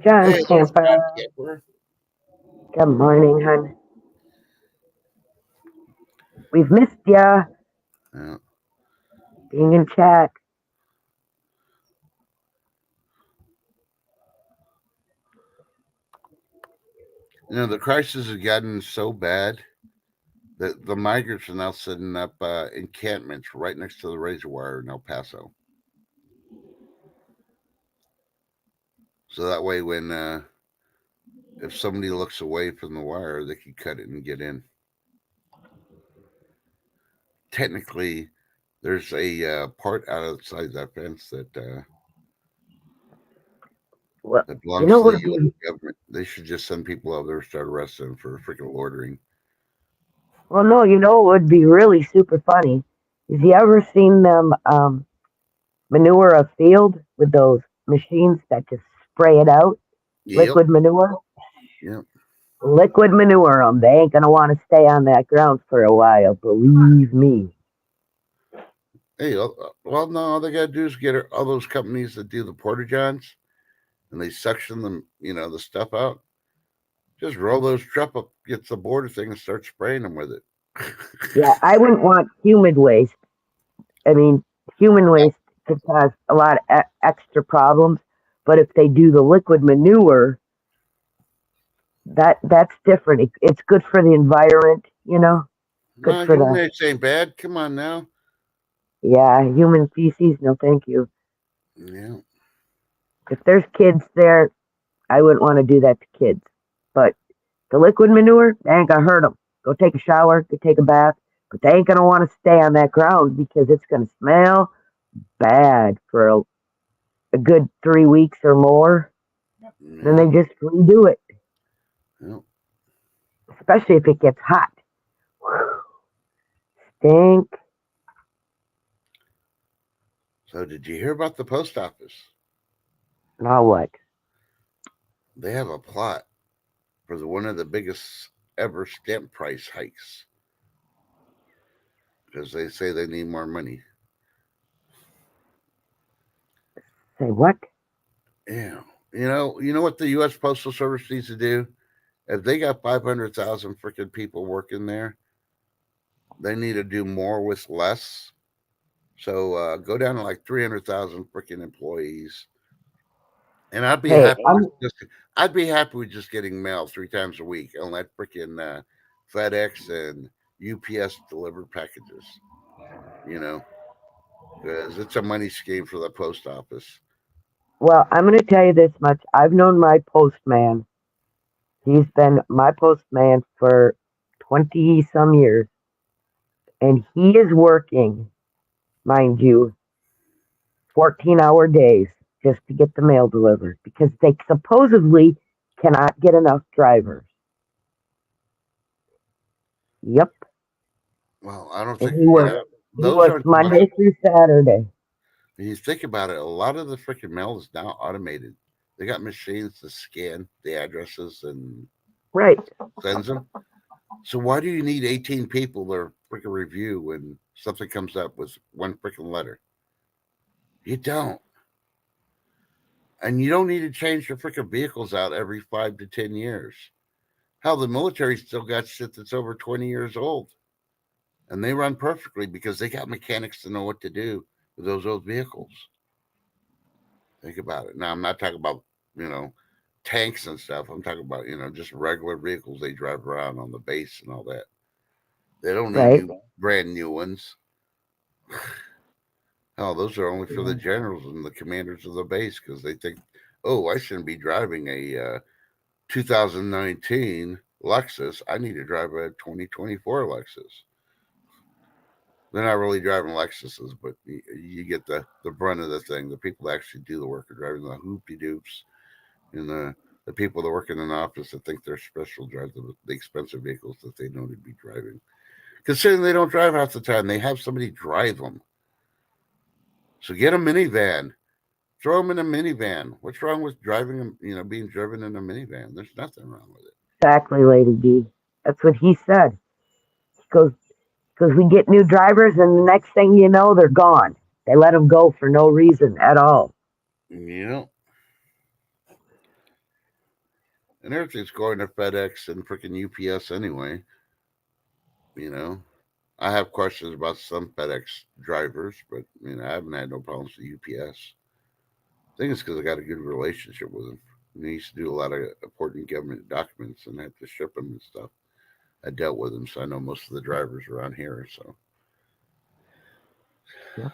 John Hey, Camper. John Camper. Good morning, hon. We've missed ya. Yeah. Being in chat. The crisis has gotten so bad that the migrants are now setting up encampments right next to the razor wire in El Paso. So that way, when if somebody looks away from the wire, they can cut it and get in. Technically, there's a part outside that fence Well, that you belongs know to what the would U.S. be, government. They should just send people out there and start arresting them for freaking loitering. well, no, you know what would be really super funny? Is you ever seen them manure a field with those machines that just spray it out? Yep. Liquid manure? Yep. Liquid manure 'em. They ain't gonna want to stay on that ground for a while, believe me. Hey, well, no, all they got to do is get all those companies that do the porta johns and they suction them, the stuff out. Just roll those truck up, get the border thing, and start spraying them with it. Yeah, I wouldn't want humid waste. I mean, human waste could cause a lot of extra problems. But if they do the liquid manure, that's different. It's good for the environment, you know. Good No, for human the eggs ain't bad. Come on now. yeah human feces. No, thank you. Yeah. If there's kids there, I wouldn't want to do that to kids. But the liquid manure, they ain't gonna hurt them. Go take a shower, go take a bath, but they ain't gonna want to stay on that ground because it's gonna smell bad for a good 3 weeks or more. Then Yeah. they just redo it, Yeah. especially if it gets hot. Whew, stink. So, did you hear about the post office? Now what? They have a plot for one of the biggest ever stamp price hikes because they say they need more money. Say what? Yeah. You know what the U.S. Postal Service needs to do? If they got 500,000 freaking people working there, they need to do more with less. So go down to like 300,000 freaking employees, and Hey, I'm I'd be happy with just getting mail 3 times a week and let freaking FedEx and UPS deliver packages. You know, because it's a money scheme for the post office. well. I'm going to tell you this much. I've known my postman. He's been my postman for 20 some years, and he is working, mind you, 14-hour days just to get the mail delivered because they supposedly cannot get enough drivers. Yep. Well, I don't And think he those works aren't the most. Monday through Saturday. When you think about it, a lot of the freaking mail is now automated. They got machines to scan the addresses and Right. sends them. So why do you need 18 people to freaking review when something comes up with one freaking letter? You don't. And you don't need to change your freaking vehicles out every 5 to 10 years. Hell, the military still got shit that's over 20 years old. And they run perfectly because they got mechanics to know what to do with those old vehicles. Think about it. Now, I'm not talking about, you know, tanks and stuff. I'm talking about, just regular vehicles they drive around on the base and all that. They don't need Right. brand new ones. Hell, those are only for the generals and the commanders of the base because they think, oh, I shouldn't be driving a 2019 Lexus. I need to drive a 2024 Lexus. They're not really driving Lexuses, but you get the brunt of the thing. The people that actually do the work are driving the hoopty doops, and the people that work in an office that think they're special drive the expensive vehicles that they know to be driving. Considering they don't drive half the time, they have somebody drive them. So get a minivan. Throw them in a minivan. What's wrong with driving them? Being driven in a minivan? There's nothing wrong with it. Exactly, Lady D. That's what he said. He goes, because we get new drivers, and the next thing you know, they're gone. They let them go for no reason at all. Yeah. And everything's going to FedEx and freaking UPS anyway. You know, I have questions about some FedEx drivers, but I haven't had no problems with UPS. I think it's because I got a good relationship with them. They used to do a lot of important government documents and had to ship them and stuff. I dealt with them, so I know most of the drivers around here. So, Yep.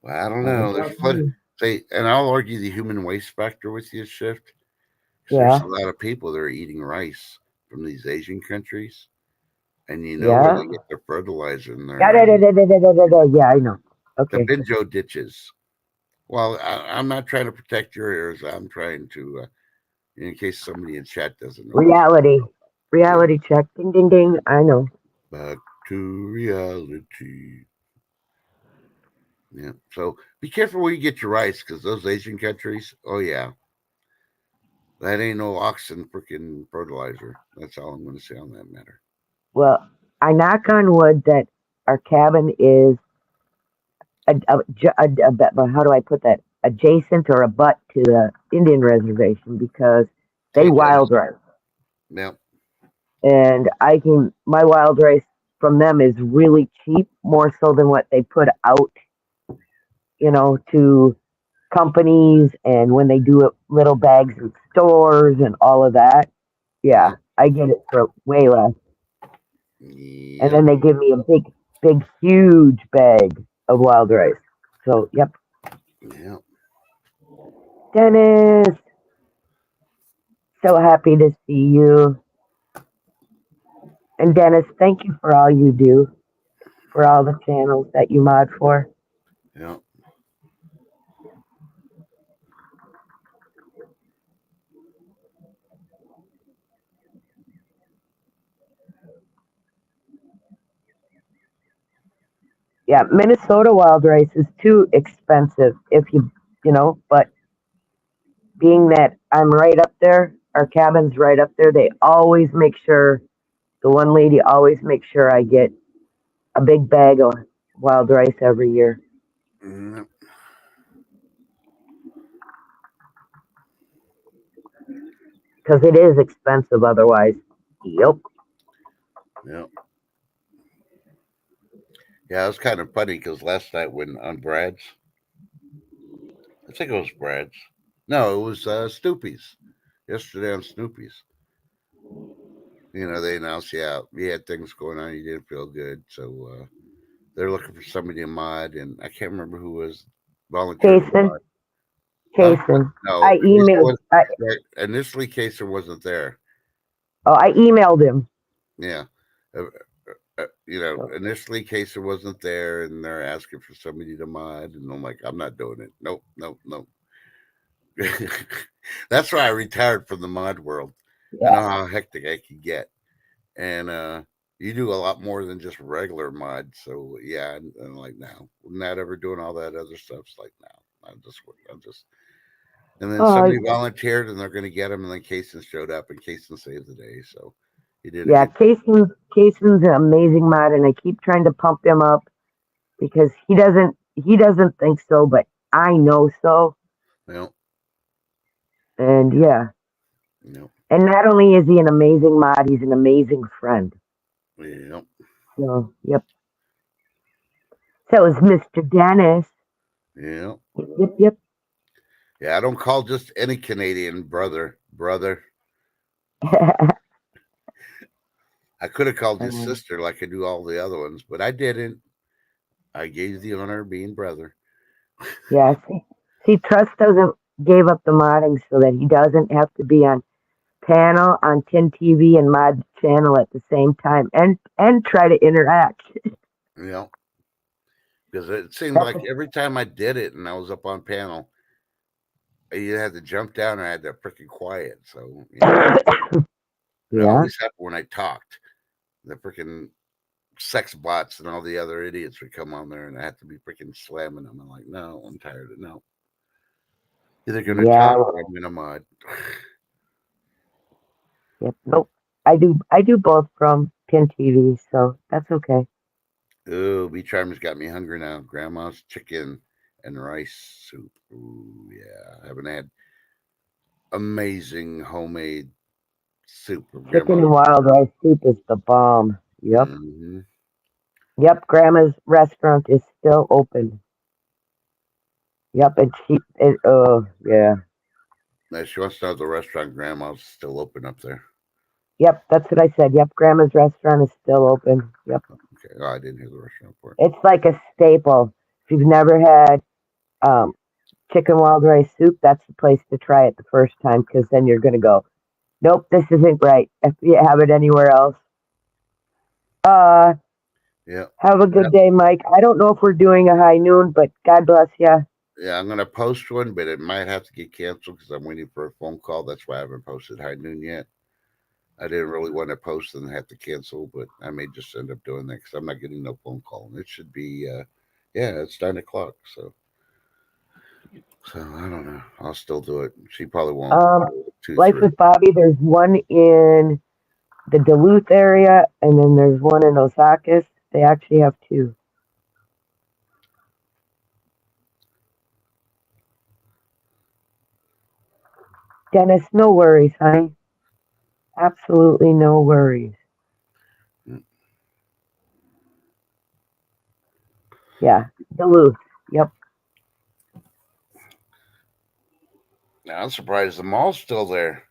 well, I don't I know. don't know. Say, and I'll argue the human waste factor with you, Shift. 'Cause there's Yeah. a lot of people that are eating rice from these Asian countries, and you know where Yeah. they get their fertilizer in Yeah, their yeah, I know. the Okay. benjo ditches. Well, I'm not trying to protect your ears. I'm trying to, in case somebody in chat doesn't know. Reality. Yeah, Reality check. Ding, ding, ding. I know. back to reality. Yeah. So be careful where you get your rice, because those Asian countries, oh yeah, that ain't no oxen freaking fertilizer. That's all I'm going to say on that matter. Well, I knock on wood that our cabin is how do I put that? Adjacent or a butt to the Indian reservation because they Hey, Dennis. wild rice. Now, And my wild rice from them is really cheap, more so than what they put out, to companies and when they do it little bags in stores and all of that. yeah, Yeah, I get it for way less. And yep, then they give me a big, huge bag of wild rice. So, yep. yep. Dennis, so happy to see you. And Dennis, thank you for all you do, for all the channels that you mod for. Yeah. Yeah, Minnesota wild rice is too expensive but being that I'm right up there, our cabin's right up there, they always make sure, the one lady always makes sure I get a big bag of wild rice every year Yep. because it is expensive otherwise. Yep. Yep. Yeah, it was kind of funny because last night when on Brad's, I think it was Brad's. No, it was Snoopy's. Yesterday on Snoopy's. They announced, yeah, we had things going on. You didn't feel good. So they're looking for somebody to mod. And I can't remember who was volunteered to Jason, mod. Huh? Jason, No, I emailed, initially, Kaser wasn't there. I emailed him. Yeah. Uh, initially Kaser wasn't there and they're asking for somebody to mod. And I'm like, I'm not doing it. Nope, nope, nope. That's why I retired from the mod world. I Yeah. know how hectic I can get, and you do a lot more than just regular mod. So yeah, and like now, we're not ever doing all that other stuff. It's like now, I'm just. And then Oh, somebody volunteered, and they're going to get him, and then Kaysen showed up, and Kaysen saved the day. So he did a yeah, good. Cason's an amazing mod, and I keep trying to pump him up because he doesn't think so, but I know so. Well, And yeah, you know, and not only is he an amazing mod, he's an amazing friend. yeah, So yep. So is Mr. Dennis. yeah, Yep, yep. yeah. I don't call just any Canadian brother. I could have called his sister like I do all the other ones, but I didn't. I gave the honor of being brother. Yeah, see, Trust doesn't gave up the modding so that he doesn't have to be on panel on Tin TV and mod channel at the same time and try to interact. Because it seemed That's like every time I did it and I was up on panel, I either had to jump down or I had to freaking quiet. So, it yeah. always happened when I talked. The freaking sex bots and all the other idiots would come on there and I had to be freaking slamming them. I'm like, no, I'm tired of it. No. Either going to Yeah. talk or I'm going to mod. Yep. Nope. I do both from Tin TV, so that's okay. Oh, Bee Charmer's got me hungry now. Grandma's chicken and rice soup. Ooh, yeah. I haven't had amazing homemade soup from Chicken Grandma's. and wild rice soup is the bomb. Yep. Mm-hmm. Yep. Grandma's restaurant is still open. Yep. Yeah. Now she wants to know if the restaurant Grandma's still open up there. Yep. That's what I said. Yep. Grandma's restaurant is still open. Yep. Okay. Oh, I didn't hear the restaurant part. It's like a staple. If you've never had um, chicken wild rice soup, that's the place to try it the first time because then you're going to go, nope, this isn't right. If you have it anywhere else. Uh, Yeah. have a good day, Mike. I don't know if we're doing a high noon, but God bless you. Yeah, I'm gonna post one, but it might have to get canceled because I'm waiting for a phone call. That's why I haven't posted High Noon yet. I didn't really want to post and have to cancel, but I may just end up doing that because I'm not getting no phone call. And it should be, yeah, it's 9 o'clock. So I don't know. I'll still do it. She probably won't. Um, Two, Life three. with Bobby, there's one in the Duluth area, and then there's one in Osaka. They actually have two. Dennis, no worries, honey. Absolutely no worries. Yeah, Duluth. Yep. Now, I'm surprised the mall's still there.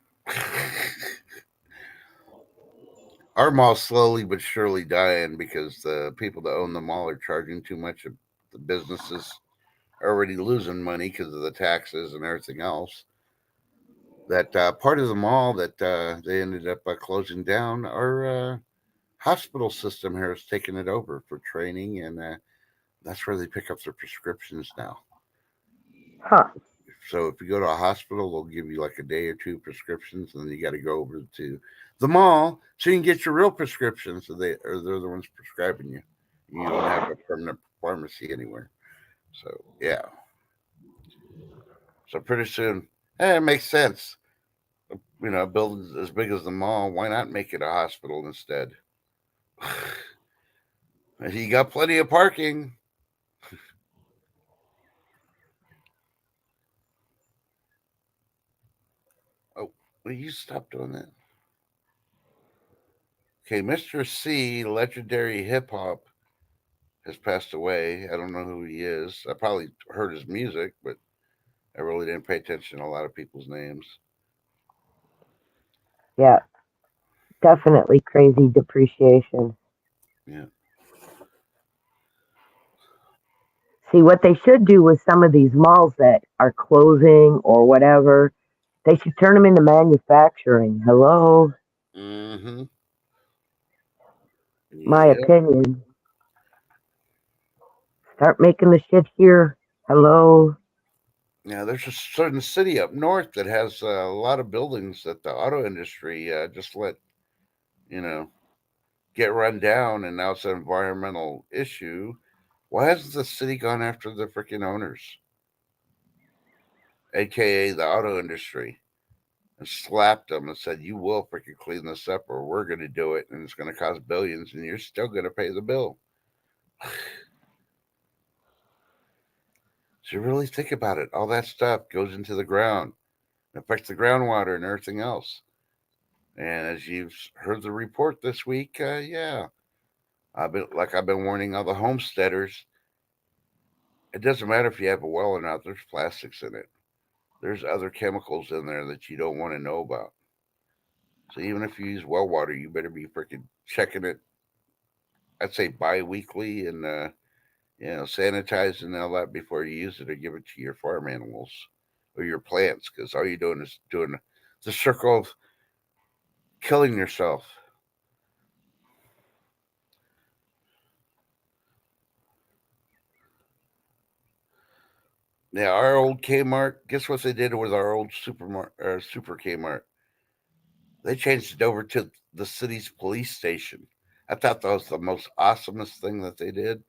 Our mall's slowly but surely dying because the people that own the mall are charging too much. The businesses are already losing money because of the taxes and everything else. That part of the mall that they ended up closing down, our hospital system here is taking it over for training, and that's where they pick up their prescriptions now. Huh. So if you go to a hospital, they'll give you like a day or two prescriptions, and then you got to go over to the mall so you can get your real prescriptions. So they're the ones prescribing you. You don't have a permanent pharmacy anywhere. So yeah. So pretty soon, it makes sense. A building as big as the mall, why not make it a hospital instead? You got plenty of parking. Oh, will you stop doing that? Okay, Mr. C, legendary hip hop, has passed away. I don't know who he is. I probably heard his music, but I really didn't pay attention to a lot of people's names. Yeah, definitely crazy depreciation. Yeah. See, what they should do with some of these malls that are closing or whatever, they should turn them into manufacturing. Hello? Mm-hmm. My Yep. opinion. Start making the shit here. Hello? Yeah, there's a certain city up north that has a lot of buildings that the auto industry just let, you know, get run down, and now it's an environmental issue. Why hasn't the city gone after the freaking owners, aka the auto industry, and slapped them and said, "You will freaking clean this up, or we're going to do it, and it's going to cost billions, and you're still going to pay the bill." So you really think about it. All that stuff goes into the ground, affects the groundwater and everything else. And as you've heard the report this week, yeah, I've been warning all the homesteaders. It doesn't matter if you have a well or not. There's plastics in it. There's other chemicals in there that you don't want to know about. So even if you use well water, you better be freaking checking it. I'd say bi-weekly, and sanitizing all that before you use it or give it to your farm animals or your plants, because all you're doing is doing the circle of killing yourself. Yeah, our old Kmart. Guess what they did with our old Super Kmart? They changed it over to the city's police station. I thought that was the most awesomest thing that they did,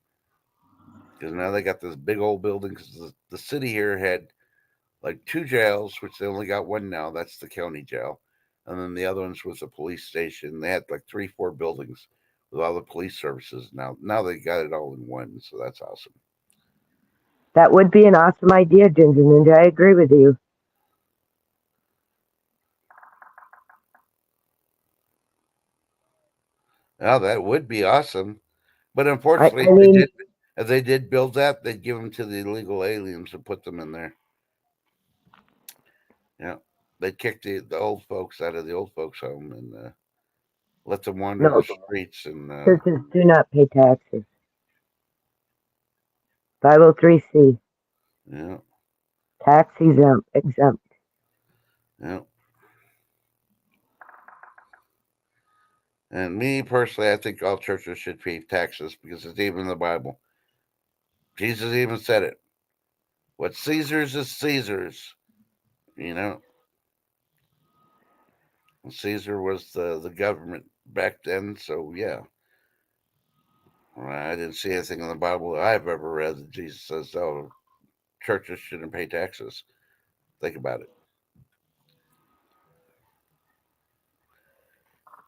because now they got this big old building. Because the city here had like two jails, which they only got one now. That's the county jail, and then the other ones was the police station. They had like 3, 4 buildings with all the police services. Now they got it all in one, so that's awesome. That would be an awesome idea, Ginger Ninja. I agree with you. Now that would be awesome, but I, unfortunately, I mean, if they did build that, they'd give them to the illegal aliens and put them in there. Yeah, they'd kick the old folks out of the old folks' home and let them wander the no, streets. And churches do not pay taxes. 503C. yeah, Tax exempt. Yeah. And me personally, I think all churches should pay taxes because it's even in the Bible. Jesus even said it. What Caesar's is Caesar's. You know, Caesar was the government back then. So yeah, I didn't see anything in the Bible that I've ever read that Jesus says, "Oh, churches shouldn't pay taxes." Think about it.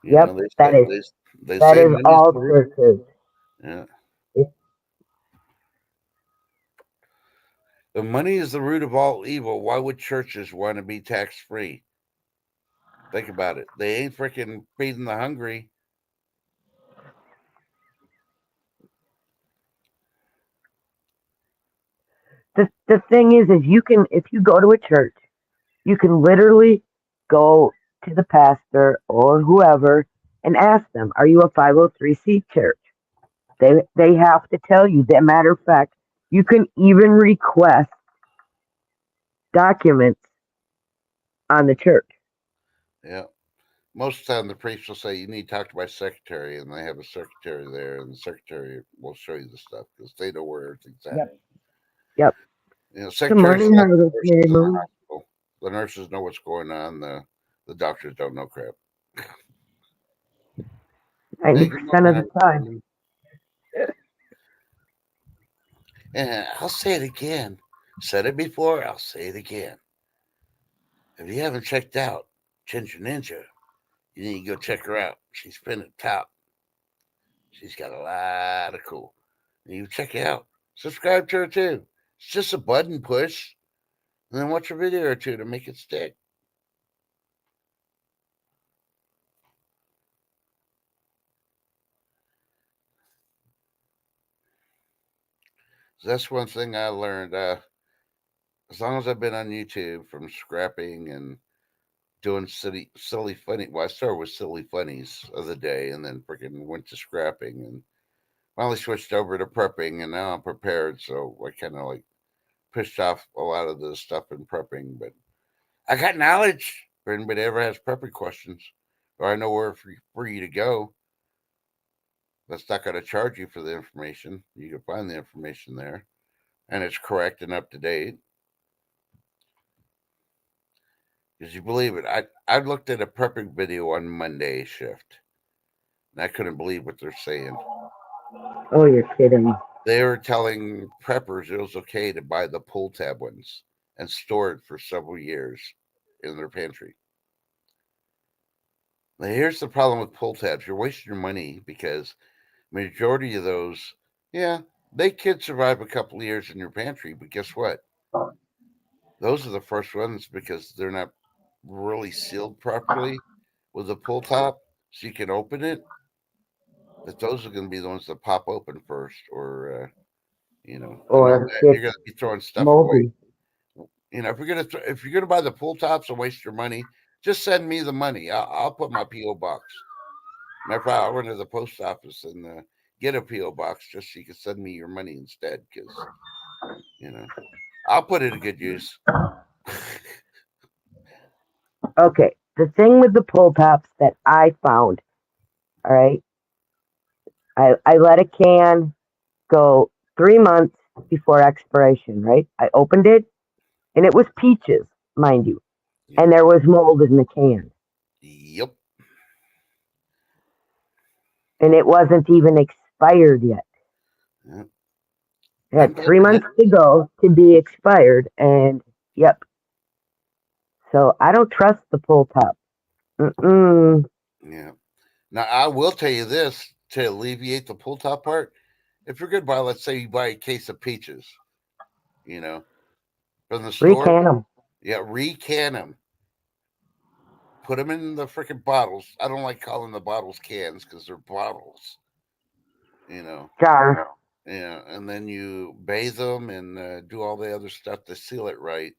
You Yep, know, that is they that say is money's all the root. churches. Yeah, It- if money is the root of all evil, why would churches want to be tax free? Think about it. They ain't freaking feeding the hungry. the thing is you can, if you go to a church, you can literally go to the pastor or whoever and ask them, "Are you a 503c church?" They have to tell you. That matter of fact, you can even request documents on the church. Yeah. Most of the time, the priest will say, "You need to talk to my secretary," and they have a secretary there, and the secretary will show you the stuff because they know where everything's at. Yep. Yep. You know, Good secretaries morning, like the Harvest nurses in the Moon. hospital. The nurses know what's going on. The doctors don't know crap. Hey, good 90% of morning, the time. everybody. And I'll say it again. Said it before. I'll say it again. If you haven't checked out Ginger Ninja, you need to go check her out. She's been at top. She's got a lot of cool. You check it out. Subscribe to her too. It's just a button push, and then watch a video or two to make it stick. So that's one thing I learned. As long as I've been on YouTube, from scrapping and doing silly funny. Well, I started with silly funnies of the day, and then freaking went to scrapping, and finally switched over to prepping, and now I'm prepared. So I kind of like pushed off a lot of the stuff in prepping, but I got knowledge for anybody that ever has prepping questions, or I know where for you to go. That's not going to charge you for the information. You can find the information there, and it's correct and up to date. Because you believe it, I looked at a prepping video on Monday shift, and I couldn't believe what they're saying. Oh, you're kidding. They were telling preppers it was okay to buy the pull tab ones and store it for several years in their pantry. Now, here's the problem with pull tabs: you're wasting your money because majority of those, yeah, they could survive a couple of years in your pantry, but guess what? Those are the first ones because they're not really sealed properly with a pull top, so you can open it. That those are going to be the ones that pop open first, or and all Or that. get You're going to be throwing stuff away. moldy. If you're gonna buy the pull tops and waste your money, just send me the money. I'll put my PO box. Matter of fact, I'll run to the post office and get a PO box just so you can send me your money instead. Because I'll put it to good use. Okay, the thing with the pull tops that I found, all right, I let a can go 3 months before expiration, right? I opened it and it was peaches, mind you, and there was mold in the can, Yep. and it wasn't even expired yet. Yep. It had 3 months to go to be expired, and yep. So I don't trust the pull top. Mm-mm. Yeah. Now I will tell you this to alleviate the pull top part. If you're gonna buy, let's say you buy a case of peaches, from the store, Recan them. yeah, recan them. Put them in the freaking bottles. I don't like calling the bottles cans because they're bottles. Jar. Yeah, and then you bathe them and do all the other stuff to seal it right.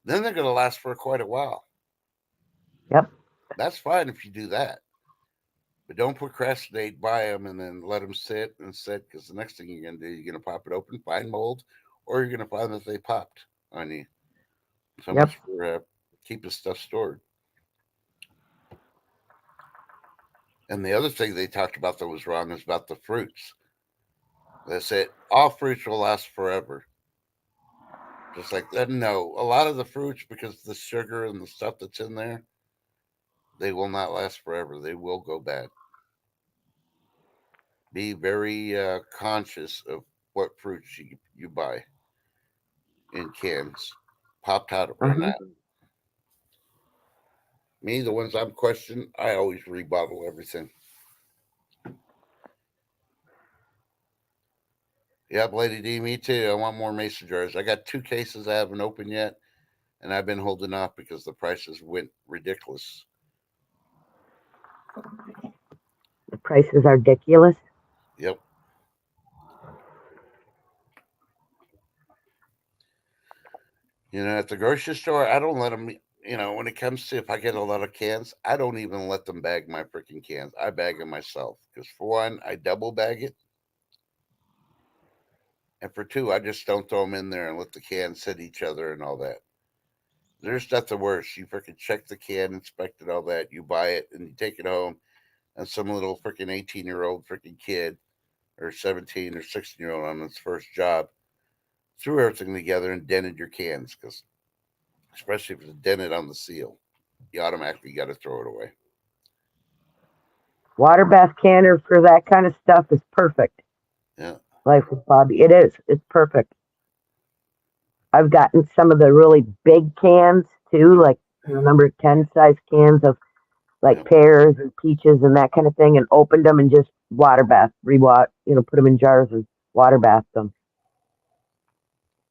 Then they're going to last for quite a while. Yep. That's fine if you do that, but don't procrastinate. Buy them and then let them sit and sit, because the next thing you're going to do, you're going to pop it open, find mold, or you're going to find that they popped on you. So Yep. much for keeping stuff stored. And the other thing they talked about that was wrong is about the fruits. They said all fruits will last forever. Just like that. No, a lot of the fruits, because of the sugar and the stuff that's in there, they will not last forever. They will go bad. Be very conscious of what fruits you buy in cans, popped out or Uh-huh. not. Me, the ones I'm questioning, I always rebottle everything. Yep, Lady D, me too. I want more mason jars. I got 2 cases I haven't opened yet, and I've been holding off because the prices went ridiculous. The prices are ridiculous. Yep. At the grocery store, I don't let them. When it comes to if I get a lot of cans, I don't even let them bag my freaking cans. I bag them myself because for one, I double bag it, and for two, I just don't throw them in there and let the cans hit each other and all that. There's nothing worse. You freaking check the can, inspect it, all that. You buy it and you take it home, and some little freaking 18-year-old freaking kid or 17 or 16-year-old on his first job threw everything together and dented your cans because, especially if it's dented on the seal, you automatically got to throw it away. Water bath canner for that kind of stuff is perfect. Yeah. Life with Bobby. It is. It's perfect. I've gotten some of the really big cans too, like number 10 size cans of like Yeah. pears and peaches and that kind of thing, and opened them and just water bath, put them in jars and water bath them.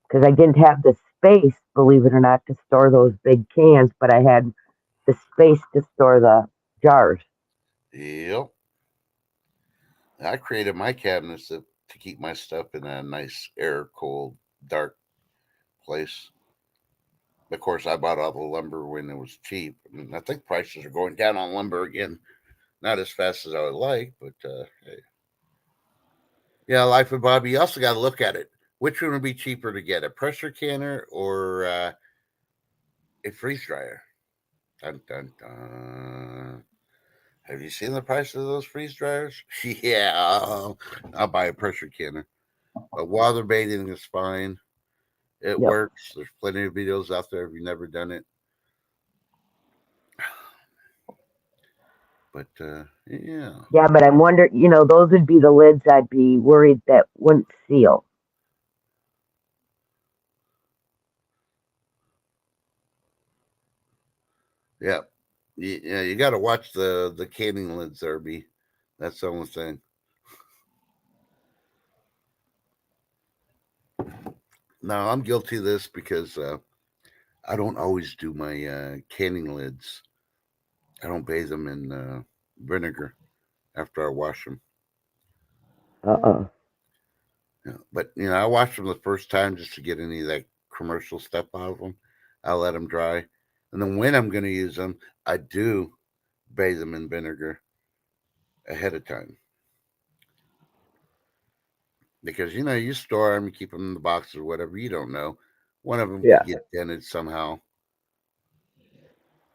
Because I didn't have the space, believe it or not, to store those big cans, but I had the space to store the jars. Yep. I created my cabinets to keep my stuff in a nice, air cold, dark place. Of course, I bought all the lumber when it was cheap. I think prices are going down on lumber again. Not as fast as I would like, but hey. Yeah, Life with Bobby. You also got to look at it. Which one would be cheaper to get, a pressure canner or a freeze dryer? Dun, dun, dun. Have you seen the price of those freeze dryers? Yeah, I'll buy a pressure canner. But water bathing is fine. It Yep. works. There's plenty of videos out there if you've never done it. But yeah. Yeah, but I'm wondering, those would be the lids I'd be worried that wouldn't seal. Yeah. Yeah, you got to watch the canning lids there, B. That's the only thing. Now, I'm guilty of this because I don't always do my canning lids. I don't bathe them in vinegar after I wash them. Uh-uh. Yeah. But, I wash them the first time just to get any of that commercial stuff out of them. I'll let them dry. And then when I'm going to use them, I do bathe them in vinegar ahead of time. Because, you store them, you keep them in the box or whatever. You don't know. One of them Yeah. could get dented somehow.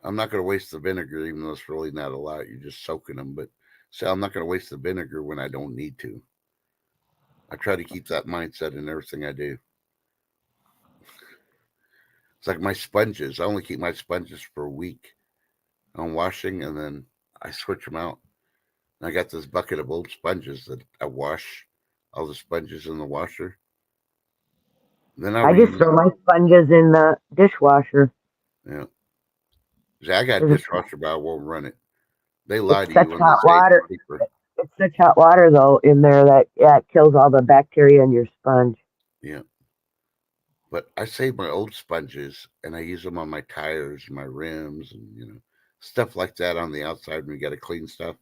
I'm not going to waste the vinegar, even though it's really not a lot. You're just soaking them. But I'm not going to waste the vinegar when I don't need to. I try to keep that mindset in everything I do. It's like my sponges. I only keep my sponges for a week on washing, and then I switch them out. And I got this bucket of old sponges that I wash all the sponges in the washer. Then I I just reuse. throw my sponges in the dishwasher. Yeah. See, I got a 'Cause dishwasher, but I won't run it. They lie it's to you such when they hot say it's water. cheaper. It's such hot water though in there that it kills all the bacteria in your sponge. Yeah. But I save my old sponges and I use them on my tires and my rims and stuff like that on the outside when you got to clean stuff.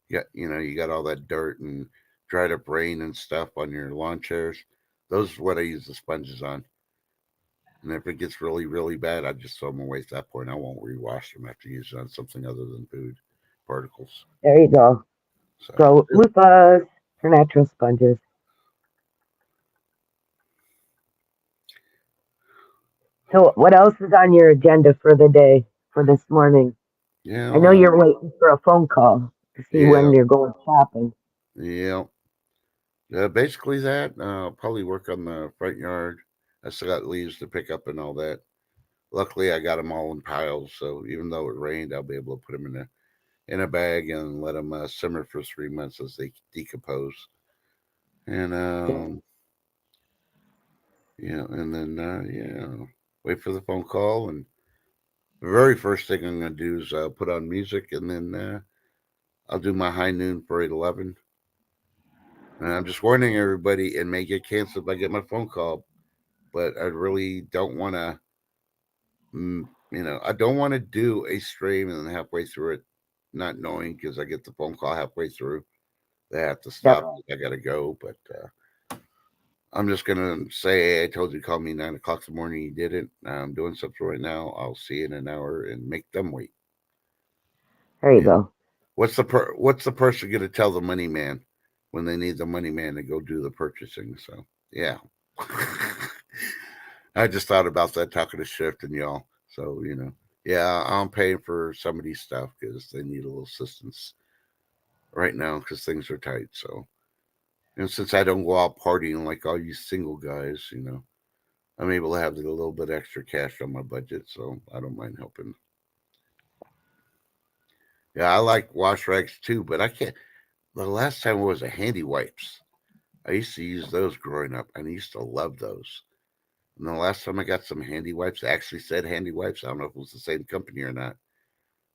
You got all that dirt and dried up rain and stuff on your lawn chairs. Those are what I use the sponges on. And if it gets really, really bad, I just throw them away at that point. I won't rewash them after using on something other than food particles. There you go. So So loofahs for natural sponges. So what else is on your agenda for the day, for this morning? Yeah, I know you're waiting for a phone call to see when yeah, you're going shopping. yeah. Basically that. Probably work on the front yard. I still got leaves to pick up and all that. Luckily, I got them all in piles, so even though it rained, I'll be able to put them in a bag and let them simmer for 3 months as they decompose. And yeah, and then wait for the phone call. And the very first thing I'm gonna do is put on music, and then I'll do my high noon for 8:11. And I'm just warning everybody, it may get canceled if I get my phone call, but I really don't want to. I don't want to do a stream and then halfway through it, not knowing because I get the phone call halfway through, they have to Yep. stop. I gotta go, but I'm just gonna say, hey, I told you to call me 9 o'clock in the morning. You didn't. I'm doing something right now. I'll see you in an hour and make them wait. There you Yeah. go. What's the person gonna tell the money man when they need the money man to go do the purchasing? So yeah. I just thought about that talking to Shift and y'all. So, yeah, I'm paying for somebody's stuff because they need a little assistance right now because things are tight. So, and since I don't go out partying like all you single guys, I'm able to have a little bit extra cash on my budget. So I don't mind helping. Yeah, I like wash rags too, but I can't. The last time was a handy wipes. I used to use those growing up, and I used to love those. And the last time I got some handy wipes, they actually said handy wipes. I don't know if it was the same company or not.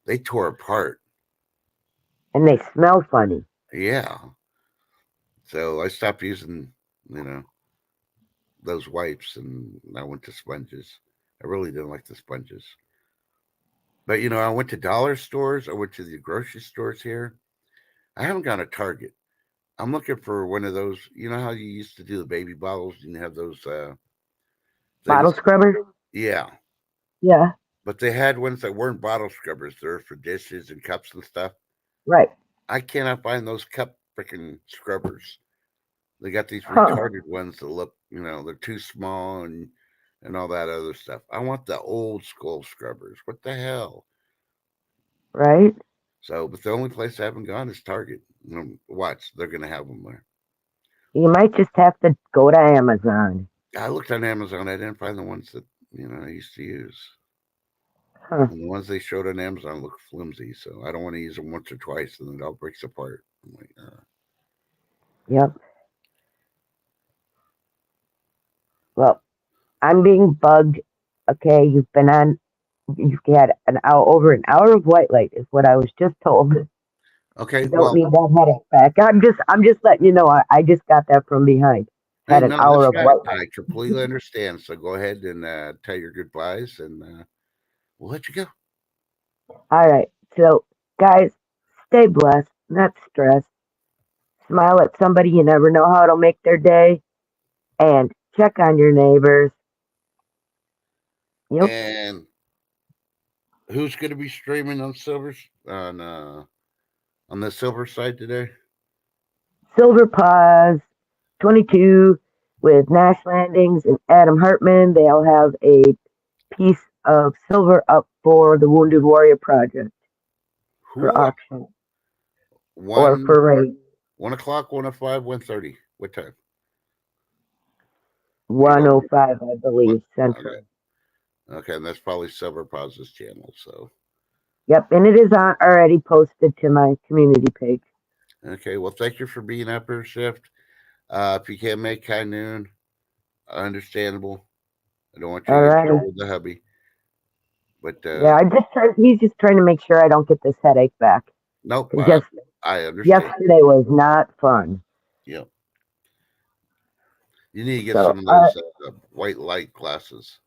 They tore apart. And they smell funny. Yeah. So I stopped using, those wipes and I went to sponges. I really didn't like the sponges. But, I went to dollar stores. I went to the grocery stores here. I haven't gone to Target. I'm looking for one of those. You know how you used to do the baby bottles and you have those Bottle things? scrubber? Yeah. Yeah, But they had ones that weren't bottle scrubbers. They're for dishes and cups and stuff. right. I cannot find those cup freaking scrubbers. They got these Huh. retarded ones that look, they're too small and all that other stuff. I want the old school scrubbers. What the hell? Right? So, but the only place I haven't gone is Target. Watch, they're gonna have them there. You might just have to go to Amazon. I looked on Amazon. I didn't find the ones that I used to use. Huh. And the ones they showed on Amazon look flimsy. So I don't want to use them once or twice and then it all breaks apart. I'm like, Yep. Well, I'm being bugged. Okay, you've had over an hour of white light is what I was just told. okay, You don't well, need that headache back. I'm just letting you know. I just got that from behind. hey, Had an no, hour that's of fine. white light. I completely understand. So go ahead and tell your goodbyes and we'll let you go. All right. So, guys, stay blessed, not stressed. Smile at somebody. You never know how it'll make their day. And check on your neighbors. Yep. And who's going to be streaming on on the Silver side today? Silver Paws 22 with Nash Landings and Adam Hartman. They'll have a piece of silver up for the Wounded Warrior Project for Who? auction or One for raise. 1 o'clock, 1:05, 1:30. What time? 105, I What? believe, Okay. Central. Okay, and that's probably Silver Pause's channel. So Yep, and it is already posted to my community page. okay, well, thank you for being up here, Shift. If you can't make high noon, understandable. I don't want you All to get right. trouble with the hubby. But Yeah, he's just trying to make sure I don't get this headache back. nope, Because I understand. yesterday was not fun. Yep. You need to get So, some of those white light glasses.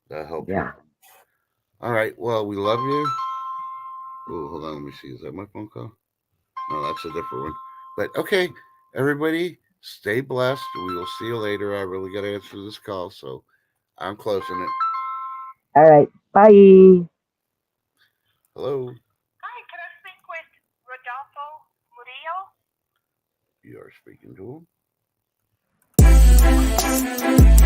That'll help yeah. you. All right. Well, we love you. Oh, hold on. Let me see. Is that my phone call? No, that's a different one. But okay, everybody, stay blessed. We will see you later. I really got to answer this call, so I'm closing it. All right. Bye. Hello. Hi, can I speak with Rodolfo Murillo? You are speaking to him.